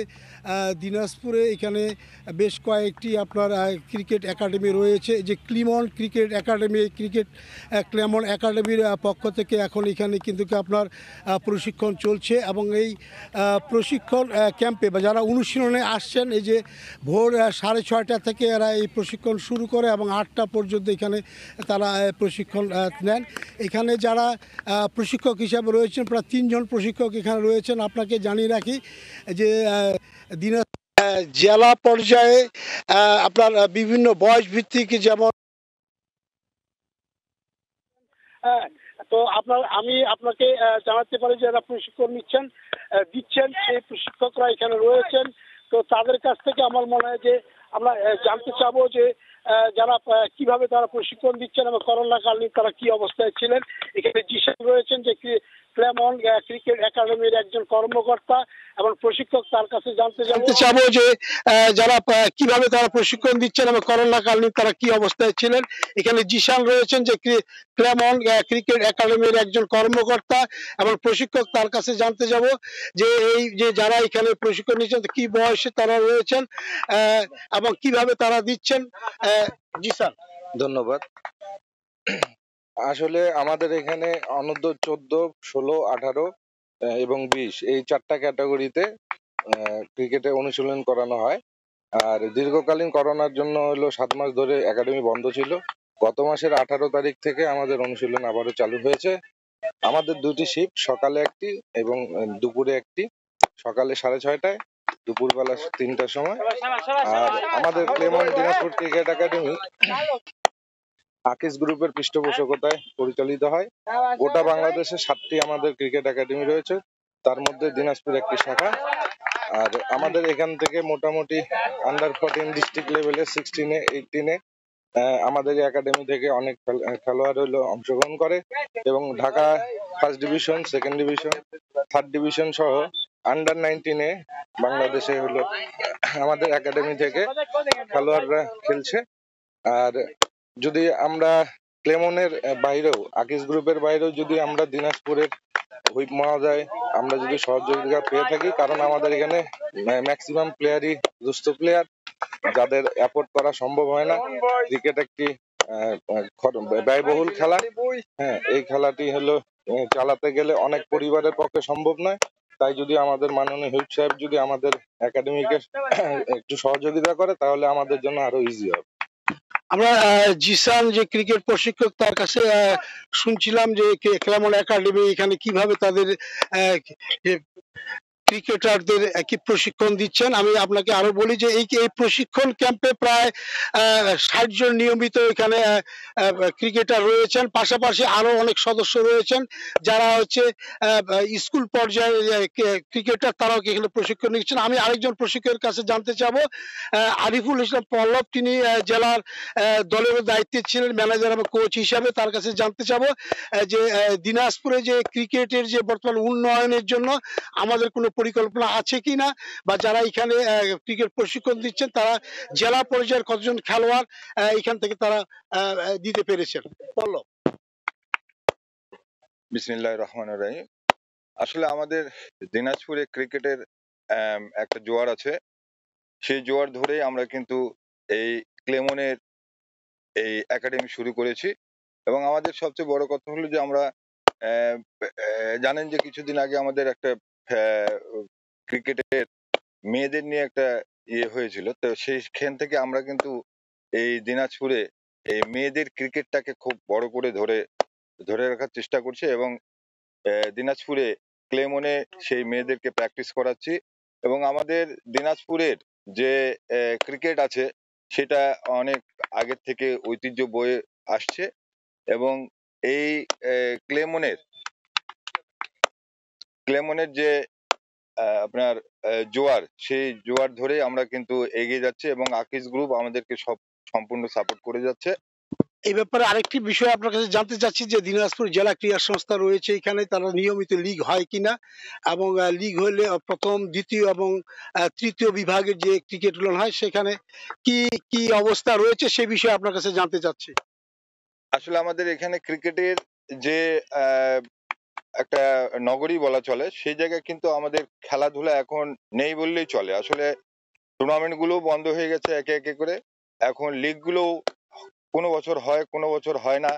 দিনাজপুরে এখানে বেশ কয়েকটি আপনার ক্রিকেট একাডেমি রয়েছে। যে ক্লিমন ক্রিকেট একাডেমি, ক্লেমন একাডেমির পক্ষ থেকে এখন এখানে কিন্তু আপনার প্রশিক্ষণ চলছে এবং এই প্রশিক্ষণ ক্যাম্পে বা যারা অনুশীলনে আসছেন, এই যে ভোর 6:30 থেকে এরা এই প্রশিক্ষণ শুরু করে এবং 8টা পর্যন্ত এখানে তারা প্রশিক্ষণ নেন। এখানে যারা প্রশিক্ষক হিসাবে রয়েছেন, প্রায় 3 জন প্রশিক্ষক এখানে রয়েছেন। আপনাকে জানিয়ে রাখি যে জেলা পর্যায়ে আপনার বিভিন্ন বয়স ভিত্তিক, যেমন তো আমি আপনাকে জানাতে পারি যে যারা প্রশিক্ষণ দিচ্ছেন সেই প্রশিক্ষকরা এখানে রয়েছেন। তো তাদের কাছ থেকে আমার মনে হয় যে আমরা জানতে চাবো যে যারা কিভাবে তারা প্রশিক্ষণ দিচ্ছেন এবং করোনাকালীন তারা কি অবস্থায় ছিলেন। এখানে জিসান রয়েছেন যে ক্লেমন ক্রিকেট একাডেমির একজন কর্মকর্তা এবং প্রশিক্ষক, তার কাছে জানতে চাবো যে যারা কিভাবে তারা প্রশিক্ষণ দিচ্ছেন এবং করোনাকালীন তারা কি অবস্থায় ছিলেন। এখানে জিসান রয়েছেন যে ক্লেমন ক্রিকেট একাডেমির একজন কর্মকর্তা এবং প্রশিক্ষক, তার কাছে জানতে যাব যে এই যে যারা এখানে প্রশিক্ষণ নিচ্ছেন কি বয়সে তারা রয়েছেন এবং কিভাবে তারা দিচ্ছেন। জিসান। ধন্যবাদ। আসলে আমাদের এখানে অনূর্ধ্ব 14, 16, 18 এবং 20 এই 4টা ক্যাটাগরিতে ক্রিকেটে অনুশীলন করানো হয়। আর দীর্ঘকালীন করোনার জন্য হলো 7 মাস ধরে একাডেমি বন্ধ ছিল। গত মাসের 18 তারিখ থেকে আমাদের অনুশীলন আবারও চালু হয়েছে আমাদের দুটি শিফট, সকালে একটি এবং দুপুরে একটি। সকালে 6:30টায়, দুপুরবেলা 3টার সময়। আর আমাদের ক্লেমন দিনাজপুর ক্রিকেট একাডেমি আকিজ গ্রুপের পৃষ্ঠপোষকতায় পরিচালিত হয়। গোটা বাংলাদেশে 7টি আমাদের ক্রিকেট একাডেমি রয়েছে, তার মধ্যে দিনাজপুর একটি শাখা। আর আমাদের এখান থেকে মোটামুটি আন্ডার 14 ডিস্ট্রিক্ট লেভেলে 16-এ 18-এ আমাদের একাডেমি থেকে অনেক খেলোয়াড় হলো অংশগ্রহণ করে এবং Dhaka first division, second division, third division সহ আন্ডার 19-এ বাংলাদেশে হলো আমাদের একাডেমি থেকে খেলোয়াড়রা খেলছে। আর যদি আমরা ক্লেমনের বাইরেও, আকিজ গ্রুপের বাইরেও যদি আমরা দিনাজপুরের হুইপ মহোদয় আমরা যদি সহযোগিতা পেয়ে থাকি, কারণ আমাদের এখানে ম্যাক্সিমাম প্লেয়ারই দুস্থ প্লেয়ার, যাদের অ্যাফোর্ড করা সম্ভব হয় না। ক্রিকেট একটি ব্যয়বহুল খেলা। হ্যাঁ, এই খেলাটি হলো চালাতে গেলে অনেক পরিবারের পক্ষে সম্ভব নয়। তাই যদি আমাদের মাননীয় হুইপ সাহেব যদি আমাদের একাডেমিকে একটু সহযোগিতা করে, তাহলে আমাদের জন্য আরো ইজি হবে। আমরা জিসান যে ক্রিকেট প্রশিক্ষক, তার কাছে শুনছিলাম যে ক্লেমন একাডেমি এখানে কিভাবে তাদের ক্রিকেটারদের কি প্রশিক্ষণ দিচ্ছেন। আমি আপনাকে আরো বলি যে এই প্রশিক্ষণ ক্যাম্পে প্রায় 60 জন নিয়মিত এখানে ক্রিকেটার রয়েছেন, পাশাপাশি আরো অনেক সদস্য রয়েছেন যারা হচ্ছে স্কুল পর্যায়ে ক্রিকেটার, তারাও এখানে প্রশিক্ষণ নিচ্ছেন। আমি আরেকজন প্রশিক্ষকের কাছে জানতে চাবো, আরিফুল ইসলাম পল্লব, তিনি জেলার দলের দায়িত্বে ছিলেন ম্যানেজার এবং কোচ হিসাবে। তার কাছে জানতে চাবো যে দিনাজপুরে যে ক্রিকেটের যে বর্তমান উন্নয়নের জন্য আমাদের কোনো পরিকল্পনা আছে কিনা, বা যারা এখানে ক্রিকেট প্রশিক্ষণ দিচ্ছেন তারা জেলা পর্যায়ের কতজন খেলোয়াড় এখান থেকে তারা দিতে পেরেছেন। পল্লব। বিসমিল্লাহির রহমানির রহিম। আসলে আমাদের দিনাজপুরে ক্রিকেটের একটা জোয়ার আছে, সেই জোয়ার ধরেই আমরা কিন্তু এই ক্লেমনের এই একাডেমি শুরু করেছি। এবং আমাদের সবচেয়ে বড় কথা হলো যে আমরা জানেন যে কিছুদিন আগে আমাদের একটা ক্রিকেটের মেয়েদের নিয়ে একটা হয়েছিল, তো সেইখান থেকে আমরা কিন্তু এই দিনাজপুরে এই মেয়েদের ক্রিকেটটাকে খুব বড় করে ধরে রাখার চেষ্টা করছি এবং দিনাজপুরে ক্লেমনে সেই মেয়েদেরকে প্র্যাকটিস করাচ্ছি। এবং আমাদের দিনাজপুরের যে ক্রিকেট আছে সেটা অনেক আগের থেকে ঐতিহ্য বয়ে আসছে এবং এই ক্লেমনের যে আপনার জোয়ার, সেই জোয়ার ধরে আমরা কিন্তু এগিয়ে যাচ্ছি এবং আকিজ গ্রুপ আমাদেরকে সম্পূর্ণ সাপোর্ট করে যাচ্ছে। এই ব্যাপারে আরেকটি বিষয় আপনার কাছে জানতে চাচ্ছি যে দিনাজপুর জেলা ক্রীড়া সংস্থা রয়েছে, এখানে তারা নিয়মিত লিগ হয় কিনা, এবং লিগ হলে প্রথম, দ্বিতীয় এবং তৃতীয় বিভাগের যে ক্রিকেট হয় সেখানে কি কি অবস্থা রয়েছে সে বিষয়ে আপনার কাছে জানতে চাচ্ছি। আসলে আমাদের এখানে ক্রিকেটের যে একটা নগরী বলা চলে, সেই জায়গায় কিন্তু আমাদের খেলাধুলা এখন নেই বললেই চলে। আসলে টুর্নামেন্ট গুলো বন্ধ হয়ে গেছে একে একে করে। এখন লিগ গুলো কোনো বছর হয়, কোনো বছর হয় না।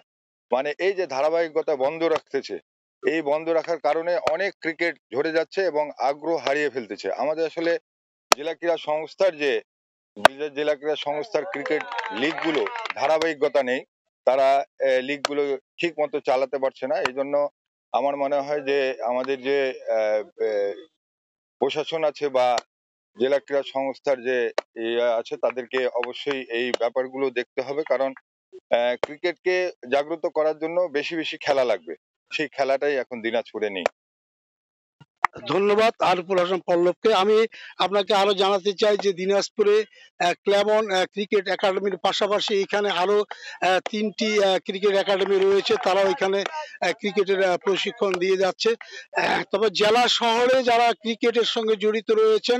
মানে এই যে ধারাবাহিকতা বন্ধ রাখতেছে, এই বন্ধ রাখার কারণে অনেক ক্রিকেট ঝরে যাচ্ছে এবং আগ্রহ হারিয়ে ফেলতেছে। আমাদের আসলে জেলা ক্রীড়া সংস্থার ক্রিকেট লিগ গুলো ধারাবাহিকতা নেই, তারা লিগ গুলো ঠিক মতো চালাতে পারছে না। এই জন্য আমার মনে হয় যে আমাদের যে প্রশাসন আছে বা জেলা ক্রীড়া সংস্থার যে আছে, তাদেরকে অবশ্যই এই ব্যাপারগুলো দেখতে হবে, কারণ ক্রিকেটকে জাগ্রত করার জন্য বেশি বেশি খেলা লাগবে, সেই খেলাটাই এখন দিনাজপুরে নেই। ধন্যবাদ আরিফুল হাসান পল্লবকে। আমি আপনাকে আরো জানাতে চাই যে দিনাজপুরে ক্লেমন ক্রিকেট একাডেমির পাশাপাশি এখানে আরো 3টি ক্রিকেট একাডেমি রয়েছে, তারাও এখানে ক্রিকেটের প্রশিক্ষণ দিয়ে যাচ্ছে। তবে জেলা শহরে যারা ক্রিকেটের সঙ্গে জড়িত রয়েছেন,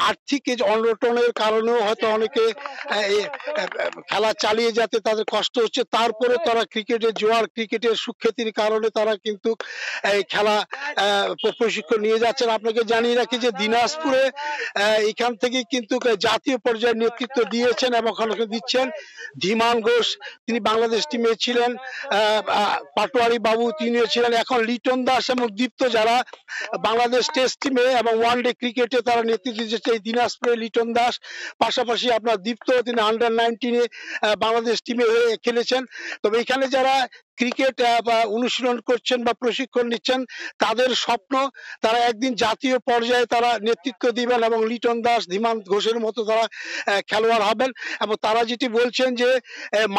আর্থিক অনটনের কারণেও হয়তো অনেকে খেলা চালিয়ে যেতে তাদের কষ্ট হচ্ছে, তারপরে তারা ক্রিকেটের জোয়ার, ক্রিকেটের সুখ্যাতির কারণে তারা কিন্তু খেলা প্রশিক্ষণ নিয়ে যাচ্ছেন। আপনাকে জানিয়ে রাখি যে দিনাজপুরে এখান থেকে কিন্তু জাতীয় পর্যায়ে নেতৃত্ব দিয়েছেন এবং দিচ্ছেন ধীমান ঘোষ, তিনি বাংলাদেশ টিমে ছিলেন, পাটোয়ারি বাবু তিনিও ছিলেন, এখন লিটন দাস এবং দীপ্ত যারা বাংলাদেশ টেস্ট টিমে এবং ওয়ানডে ক্রিকেটে তারা নেতৃত্ব দিচ্ছে। এই দিনাজপুরে লিটন দাস, পাশাপাশি আপনার দীপ্ত, তিনি আন্ডার 19-এ বাংলাদেশ টিমে হয়ে খেলেছেন। তবে এখানে যারা ক্রিকেট অনুশীলন করছেন বা প্রশিক্ষণ নিচ্ছেন, তাদের স্বপ্ন তারা একদিন জাতীয় পর্যায়ে তারা নেতৃত্ব দিবেন এবং লিটন দাস, ধীমান ঘোষের মতো তারা খেলোয়াড় হবেন। এবং তারা যেটি বলছেন যে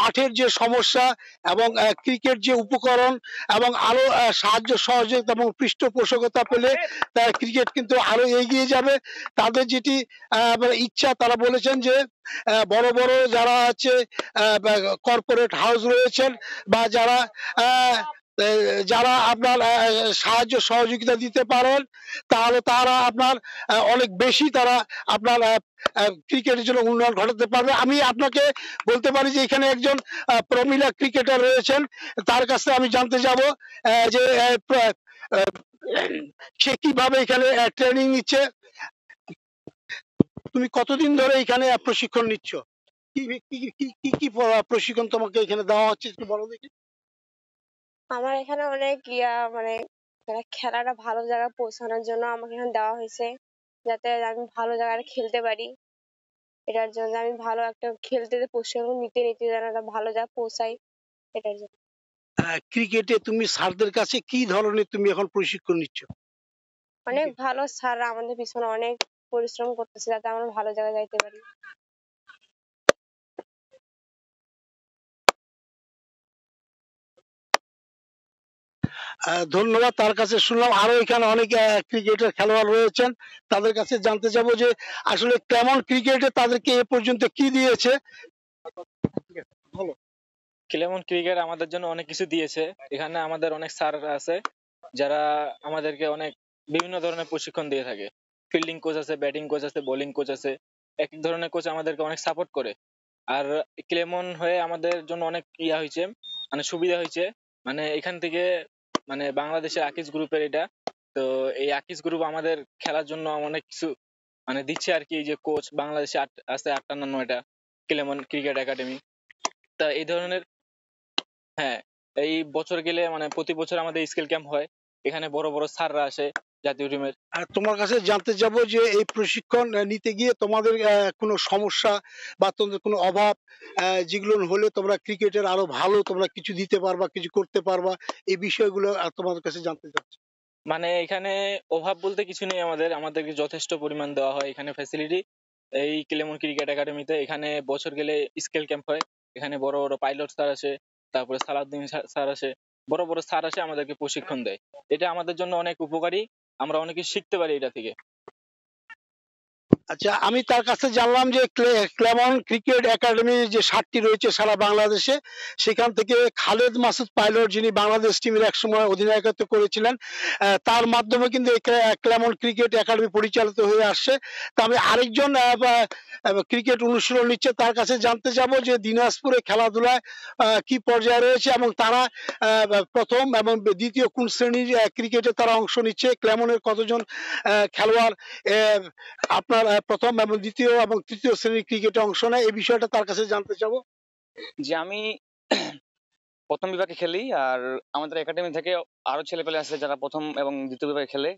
মাঠের যে সমস্যা এবং ক্রিকেট যে উপকরণ এবং আরো সাহায্য সহযোগিতা এবং পৃষ্ঠপোষকতা পেলে ক্রিকেট কিন্তু আরো এগিয়ে যাবে। তাদের যেটি ইচ্ছা, তারা বলেছেন যে বড় বড় যারা আছে কর্পোরেট হাউস রয়েছেন বা যারা আপনার সাহায্য সহযোগিতা দিতে পারেন, তাহলে তারা আপনার অনেক বেশি তারা আপনার ক্রিকেটের জন্য উন্নয়ন ঘটাতে পারবে। আমি আপনাকে বলতে পারি যে এখানে একজন প্রমিলা ক্রিকেটার রয়েছেন, তার কাছে আমি জানতে যাব যে সে কিভাবে এখানে ট্রেনিং নিচ্ছে। তুমি কতদিন ধরে এখানে প্রশিক্ষণ নিচ্ছ? কি কি কি কি প্রশিক্ষণ তোমাকে এখানে দেওয়া হচ্ছে একটু বলো দেখি। আমার এখানে অনেক মানে খেলাটা ভালো জায়গায় পৌঁছানোর জন্য আমাকে এখানে দেওয়া হয়েছে, যাতে আমি ভালো জায়গায় খেলতে পারি। এটার জন্য আমি ভালো একটা খেলতে প্রশিক্ষণ নিতে নিতে যেন একটা ভালো জায়গায় পৌঁছাই, এটার জন্য। ক্রিকেটে তুমি স্যারদের কাছে কি ধরনের তুমি এখন প্রশিক্ষণ নিচ্ছ? অনেক ভালো স্যার আমাদের পিছনে অনেক পরিশ্রম করতেছে যাতে আমরা ভালো জায়গায় যাইতে পারি। ধন্যবাদ। তার কাছে শুনলাম আরো এখানে অনেক ক্রিকেটের খেলোয়াড় রয়েছেন, তাদের কাছে জানতে যাব যে আসলে কেমন ক্রিকেটে তাদেরকে এ পর্যন্ত কি দিয়েছে। ক্লেমন ক্রিকেট আমাদের জন্য অনেক কিছু দিয়েছে। এখানে আমাদের অনেক স্যার আছে যারা আমাদেরকে অনেক বিভিন্ন ধরনের প্রশিক্ষণ দিয়ে থাকে। ফিল্ডিং কোচ আছে, ব্যাটিং কোচ আছে, বোলিং কোচ আছে, এক এক ধরনের কোচ আমাদেরকে অনেক সাপোর্ট করে। আর ক্লেমন হয়ে আমাদের জন্য অনেক হয়েছে, মানে সুবিধা হয়েছে। মানে এখান থেকে মানে বাংলাদেশের আকিজ গ্রুপের এটা, তো এই আকিজ গ্রুপ আমাদের খেলার জন্য অনেক কিছু মানে দিচ্ছে আর কি। এই যে কোচ বাংলাদেশে আছে 8টা না 9টা ক্লেমন ক্রিকেট একাডেমি, তা এই ধরনের। হ্যাঁ, এই বছর গেলে মানে প্রতি বছর আমাদের স্কিল ক্যাম্প হয়, এখানে বড় বড় স্যাররা আসে জাতীয় টিমের। আর তোমার কাছে জানতে যাব যে এই প্রশিক্ষণ নিতে গিয়ে তোমাদের কোনো সমস্যা বা তোমাদের কোনো অভাব যেগুলো হলে তোমরা ক্রিকেটের আরো ভালো তোমরা কিছু দিতে পারবা, কিছু করতে পারবা, এই বিষয়গুলো তোমাদের কাছে জানতে চাচ্ছি। মানে এখানে অভাব বলতে কিছু নেই, আমাদেরকে যথেষ্ট পরিমাণ দেওয়া হয় এখানে ফ্যাসিলিটি এই ক্লেমন ক্রিকেট একাডেমিতে। এখানে বছর গেলে স্কিল ক্যাম্প হয়, এখানে বড় বড় পাইলট স্যার আসে, তারপরে সালাউদ্দিন স্যার আসে, বড় বড় স্যার আসে আমাদেরকে প্রশিক্ষণ দেয়। এটা আমাদের জন্য অনেক উপকারী, আমরা অনেক কিছু শিখতে পারি এটা থেকে। আচ্ছা, আমি তার কাছে জানলাম যে ক্লেমন ক্রিকেট একাডেমি যে 7টি রয়েছে সারা বাংলাদেশে, সেখান থেকে খালেদ মাসুদ পাইলট, যিনি বাংলাদেশ টিমের একসময় অধিনায়কত্ব করেছিলেন, তার মাধ্যমে কিন্তু ক্লেমন ক্রিকেট একাডেমি পরিচালিত হয়ে আসছে। তা আমি আরেকজন ক্রিকেট অনুশীলন নিচ্ছে, তার কাছে জানতে যাব যে দিনাজপুরে খেলাধুলায় কি পর্যায়ে রয়েছে এবং তারা প্রথম এবং দ্বিতীয় কোন শ্রেণীর ক্রিকেটে তারা অংশ নিচ্ছে, ক্লেমনের কতজন খেলোয়াড় আপনার প্রথম এবং দ্বিতীয় এবং তৃতীয় শ্রেণীর ক্রিকেটে অংশ নেয়, এই বিষয়টা তার কাছে জানতে চাবো। যে আমি প্রথম বিভাগে খেলি, আর আমাদের একাডেমি থেকে আরো ছেলেপেলে আছে যারা প্রথম এবং দ্বিতীয় বিভাগে খেলে।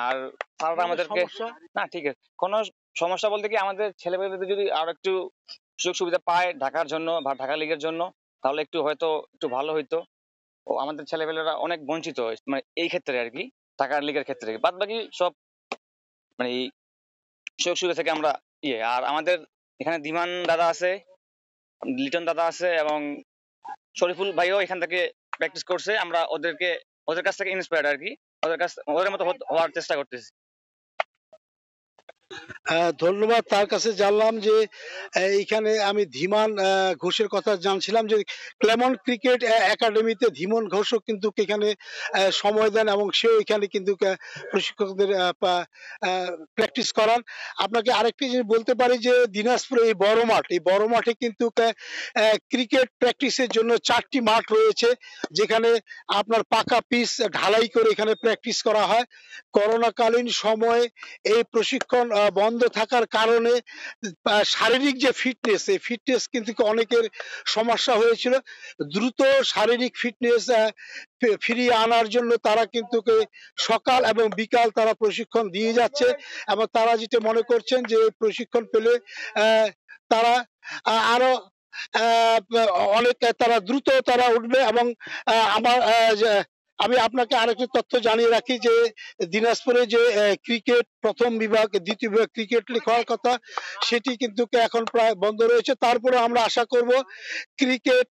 আর স্যাররা আমাদেরকে না, ঠিক আছে, কোনো সমস্যা বলতে কি আমাদের ছেলেপেলেদের যদি আরো একটু সুযোগ সুবিধা পায় ঢাকার জন্য বা ঢাকা লিগের জন্য, তাহলে হয়তো একটু ভালো হইতো। ও আমাদের ছেলেপেলেরা অনেক বঞ্চিত মানে এই ক্ষেত্রে আর কি, ঢাকার লিগের ক্ষেত্রে। বাদ বাকি সব মানে এই সুযোগ সুবিধা থেকে আমরা আর আমাদের এখানে ধীমান দাদা আছে, লিটন দাদা আছে এবং শরীফুল ভাইও এখান থেকে প্র্যাকটিস করছে। আমরা ওদের কাছ থেকে ইন্সপায়ার্ড আর কি, ওদের মতো হওয়ার চেষ্টা করতেছি। ধন্যবাদ। তার কাছে জানলাম যে এইখানে আমি ধীমান ঘোষের কথা জানছিলাম যে ক্লেমন ক্রিকেট একাডেমিতে ধীমন ঘোষও কিন্তু এখানে সময় দেন এবং সেও এখানে কিন্তু প্রশিক্ষকদের প্র্যাকটিস করান। আপনাকে আরেকটি জিনিস বলতে পারি যে দিনাজপুরে এই বড় মাঠে কিন্তু ক্রিকেট প্র্যাকটিসের জন্য 4টি মাঠ রয়েছে, যেখানে আপনার পাকা পিচ ঢালাই করে এখানে প্র্যাকটিস করা হয়। করোনাকালীন সময়ে এই প্রশিক্ষণ বন্ধ থাকার কারণে শারীরিক যে ফিটনেস, এই ফিটনেস কিন্তু অনেকের সমস্যা হয়েছিল। দ্রুত শারীরিক ফিটনেস ফিরিয়ে আনার জন্য তারা কিন্তু সকাল এবং বিকাল তারা প্রশিক্ষণ দিয়ে যাচ্ছে এবং তারা যেটা মনে করছেন যে প্রশিক্ষণ পেলে তারা আরো অনেক তারা দ্রুত তারা উঠবে। এবং আমি আপনাকে আরেকটি তথ্য জানিয়ে রাখি যে দিনাজপুরে যে ক্রিকেট প্রথম বিভাগ দ্বিতীয় বিভাগ ক্রিকেট লিগ হওয়ার কথা সেটি কিন্তু এখন প্রায় বন্ধ রয়েছে। তারপরে আমরা আশা করব ক্রিকেট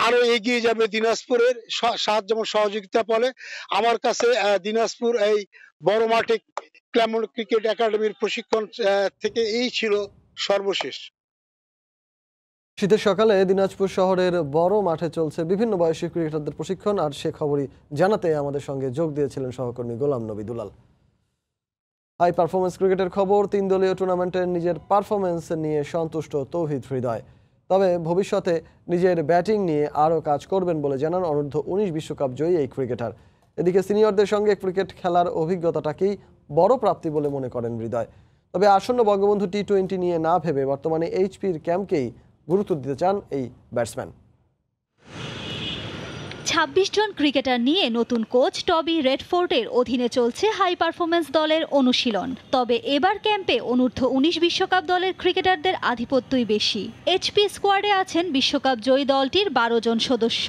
আরো এগিয়ে যাবে দিনাজপুরের সাহায্য এবং সহযোগিতা ফলে। আমার কাছে দিনাজপুর এই বড় মাঠে ক্ল্যামন ক্রিকেট একাডেমির প্রশিক্ষণ থেকে এই ছিল সর্বশেষ। শীতের সকালে দিনাজপুর শহরের বড় মাঠে চলছে বিভিন্ন বয়সী ক্রিকেটারদের প্রশিক্ষণ, আর সে খবরই জানাতে আমাদের সঙ্গে যোগ দিয়েছিলেন সহকর্মী গোলাম নবী দুলাল। হাই পারফরমেন্স ক্রিকেটের খবর। 3 দলীয় টুর্নামেন্টের নিজের পারফরমেন্স নিয়ে সন্তুষ্ট তৌহিদ হৃদয়, তবে ভবিষ্যতে নিজের ব্যাটিং নিয়ে আরও কাজ করবেন বলে জানান অনূর্ধ্ব-19 বিশ্বকাপ জয়ী এই ক্রিকেটার। এদিকে সিনিয়রদের সঙ্গে ক্রিকেট খেলার অভিজ্ঞতাটাকেই বড় প্রাপ্তি বলে মনে করেন হৃদয়। তবে আসন্ন বঙ্গবন্ধু টি-20 নিয়ে না ভেবে বর্তমানে এইচপির ক্যাম্পকেই গুরুত্ব দিতে চান এই ব্যাটসম্যান। 26 জন ক্রিকেটার নিয়ে নতুন কোচ টবি রেডফোর্ডের অধীনে চলছে হাই পারফরমেন্স দলের অনুশীলন। তবে এবার ক্যাম্পে অনূর্ধ্ব-19 বিশ্বকাপ দলের ক্রিকেটারদের আধিপত্যই বেশি। এইচপি স্কোয়াডে আছেন বিশ্বকাপ জয়ী দলটির 12 জন সদস্য।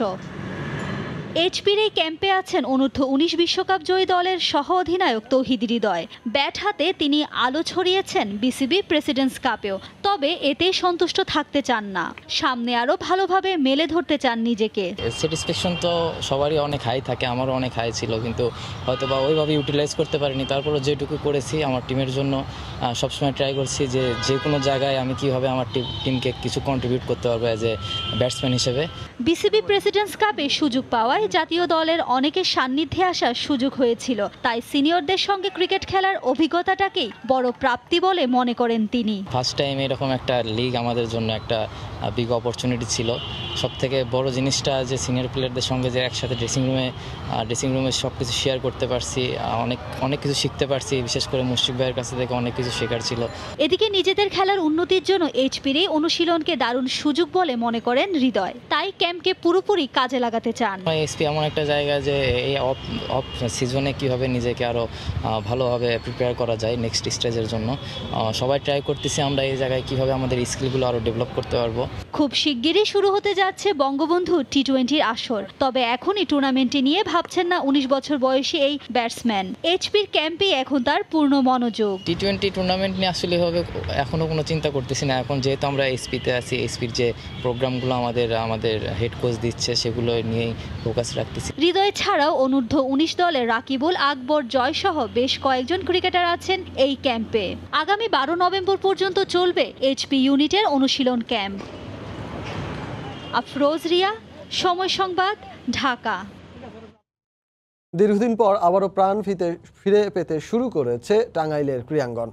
এইচপির এই ক্যাম্পে আছেন অনূর্ধ্ব-19 বিশ্বকাপ জয়ী দলের সহ অধিনায়ক তৌহিদ হৃদয়। ব্যাট হাতে তিনি আলো ছড়িয়েছেন বিসিবি প্রেসিডেন্টস কাপেও, তবে এতেই সন্তুষ্ট থাকতে চান না। সামনে আরও ভালোভাবে মেলে ধরতে চান নিজেকে। স্যাটিসফ্যাকশন তো সবারই অনেক হাই থাকে, আমারও অনেক হাই ছিল, কিন্তু হয়তো বা ওইভাবে ইউটিলাইজ করতে পারিনি। তারপরে যেটুকু করেছি আমার টিমের জন্য সবসময় ট্রাই করছি যে কোনো জায়গায় আমি কীভাবে আমার টিমকে কিছু কন্ট্রিবিউট করতে পারবো অ্যাজ এ ব্যাটসম্যান হিসেবে। বিসিবি প্রেসিডেন্টস কাপে সুযোগ পাওয়ায় জাতীয় দলের অনেকের সান্নিধ্যে আসার সুযোগ হয়েছিল, তাই সিনিয়রদের সঙ্গে ক্রিকেট খেলার অভিজ্ঞতাটাকেই বড় প্রাপ্তি বলে মনে করেন তিনি। ফার্স্ট টাইম এরকম একটা লিগ আমাদের জন্য একটা বিগ অপরচুনিটি ছিল। সবথেকে বড় জিনিসটা যে সিনিয়র প্লেয়ারদের সঙ্গে যে একসাথে ড্রেসিং রুমে সব কিছু শেয়ার করতে পারছি, অনেক কিছু শিখতে পারছি, বিশেষ করে মুশফিক ভাইয়ের কাছে থেকে অনেক কিছু শেখার ছিল। এদিকে নিজেদের খেলার উন্নতির জন্য এইচপির এই অনুশীলনকে দারুণ সুযোগ বলে মনে করেন হৃদয়, তাই ক্যাম্পকে পুরোপুরি কাজে লাগাতে চান। এইচপি এমন একটা জায়গা যে এই অফ সিজনে কীভাবে নিজেকে আরও ভালোভাবে প্রিপেয়ার করা যায় নেক্সট স্টেজের জন্য। সবাই ট্রাই করতেছি আমরা এই জায়গায় কীভাবে আমাদের স্কিলগুলো আরও ডেভেলপ করতে পারবো। খুব শিগগিরই শুরু হতে যাচ্ছে বঙ্গবন্ধু টি-20 আসর, তবে এখনই টুর্নামেন্টটি নিয়ে ভাবছেন না 19 বছর বয়সী এই ব্যাটসম্যান। এইচপির ক্যাম্পে এখন তার পূর্ণ মনোযোগ। টি-20 টুর্নামেন্ট নিয়ে আসলে হবে এখনও কোনো চিন্তা করতেছি না। এখন যেহেতু আমরা এইচপিতে আছি, এইচপির যে প্রোগ্রামগুলো আমাদের হেড কোচ দিচ্ছে সেগুলো নিয়েই ফোকাস রাখতেছি। হৃদয় ছাড়াও অনূর্ধ্ব-19 দলের রাকিবুল, আকবর, জয় সহ বেশ কয়েকজন ক্রিকেটার আছেন এই ক্যাম্পে। আগামী 12 নভেম্বর পর্যন্ত চলবে এইচপি ইউনিটের অনুশীলন ক্যাম্প। আফরোজ রিয়া, সময় সংবাদ, ঢাকা। দীর্ঘদিন পর আবারও প্রাণ ফিরে পেতে শুরু করেছে টাঙ্গাইলের ক্রীড়াঙ্গন।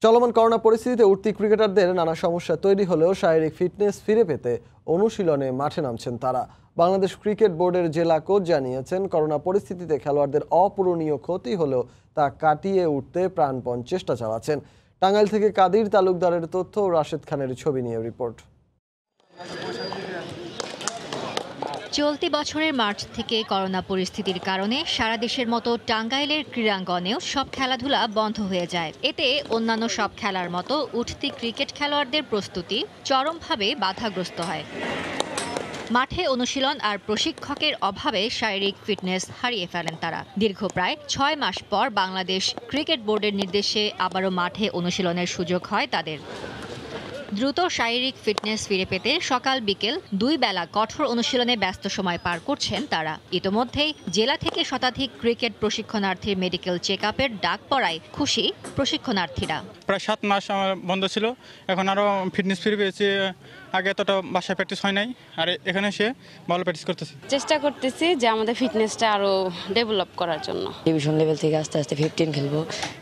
চলমান করোনা পরিস্থিতিতে উঠতি ক্রিকেটারদের নানা সমস্যা তৈরি হলেও শারীরিক ফিটনেস ফিরে পেতে অনুশীলনে মাঠে নামছেন তারা। বাংলাদেশ ক্রিকেট বোর্ডের জেলা কোচ জানিয়েছেন, করোনা পরিস্থিতিতে খেলোয়াড়দের অপূরণীয় ক্ষতি হলেও তা কাটিয়ে উঠতে প্রাণপণ চেষ্টা চালাচ্ছেন। টাঙ্গাইল থেকে কাদির তালুকদারের তথ্য ও রাশেদ খানের ছবি নিয়ে রিপোর্ট। চলতি বছরের মার্চ থেকে করোনা পরিস্থিতির কারণে সারা দেশের মতো টাঙ্গাইলের ক্রীড়াঙ্গনেও সব খেলাধুলা বন্ধ হয়ে যায়। এতে অন্যান্য সব খেলার মতো উঠতি ক্রিকেট খেলোয়াড়দের প্রস্তুতি চরমভাবে বাধাগ্রস্ত হয়। মাঠে অনুশীলন আর প্রশিক্ষকের অভাবে শারীরিক ফিটনেস হারিয়ে ফেলেন তারা। দীর্ঘ প্রায় 6 মাস পর বাংলাদেশ ক্রিকেট বোর্ডের নির্দেশে আবারও মাঠে অনুশীলনের সুযোগ হয় তাদের। দ্রুত শারীরিক ফিটনেস ফিরে পেতে সকাল বিকেল 2 বেলা কঠোর অনুশীলনে ব্যস্ত সময় পার করছেন তারা। ইতোমধ্যেই জেলা থেকে শতাধিক ক্রিকেট প্রশিক্ষণার্থীর মেডিকেল চেকআপের ডাক পড়ায় খুশি প্রশিক্ষণার্থীরা। প্রায় 7 মাস আমার বন্ধ ছিল, এখন আরও ফিটনেস ফিরে পেয়েছি। আগে এতটা বাসায় প্র্যাকটিস হয় নাই, আর এখানে এসে ভালো প্র্যাকটিস করতেছি। চেষ্টা করতেছি যে আমাদের ফিটনেসটা আরও ডেভেলপ করার জন্য। ডিভিশন লেভেল থেকে আস্তে আস্তে 15 খেলবো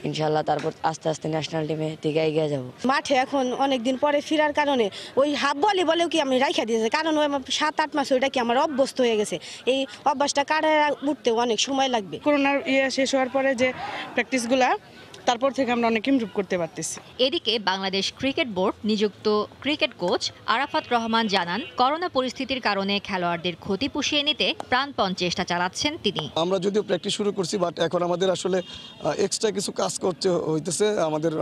ইনশাআল্লাহ, তারপর আস্তে আস্তে ন্যাশনাল টিমে থেকে এগিয়ে যাব। মাঠে এখন অনেক দিন পরে ফেরার কারণে ওই হাফ ভলিবলেও কি আমি রাইখা দিয়েছি, কারণ ওই 7-8 মাস ওইটা কি আমার অভ্যস্ত হয়ে গেছে। এই অভ্যাসটা কাটায় উঠতেও অনেক সময় লাগবে। করোনার শেষ হওয়ার পরে যে প্র্যাকটিসগুলা তারপর থেকে আমরা অনেক ইমপ্রুভ করতে পারতেছি। এদিকে বাংলাদেশ ক্রিকেট বোর্ড নিযুক্ত ক্রিকেট কোচ আরাফাত রহমান জানান, করোনা পরিস্থিতির কারণে খেলোয়াড়দের ক্ষতি পুষিয়ে নিতে প্রাণপণ চেষ্টা চালাচ্ছেন তিনি। আমরা যদিও প্র্যাকটিস শুরু করছি, বাট এখন আমাদের আসলে এক্সট্রা কিছু কাজ করতে হইতেছে আমাদের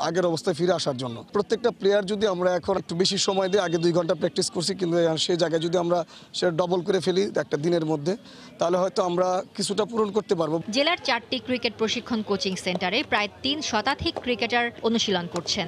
আগের অবস্থায় ফিরে আসার জন্য। প্রত্যেকটা প্লেয়ার যদি আমরা এখন একটু বেশি সময় দিয়ে, আগে 2 ঘন্টা প্র্যাকটিস করছি, কিন্তু সেই জায়গায় যদি আমরা সেটা ডবল করে ফেলি একটা দিনের মধ্যে, তাহলে হয়তো আমরা কিছুটা পূরণ করতে পারবো। জেলার 4টি ক্রিকেট প্রশিক্ষণ কোচিং সেন্টারে প্রায় 3 শতাধিক ক্রিকেটার অনুশীলন করছেন।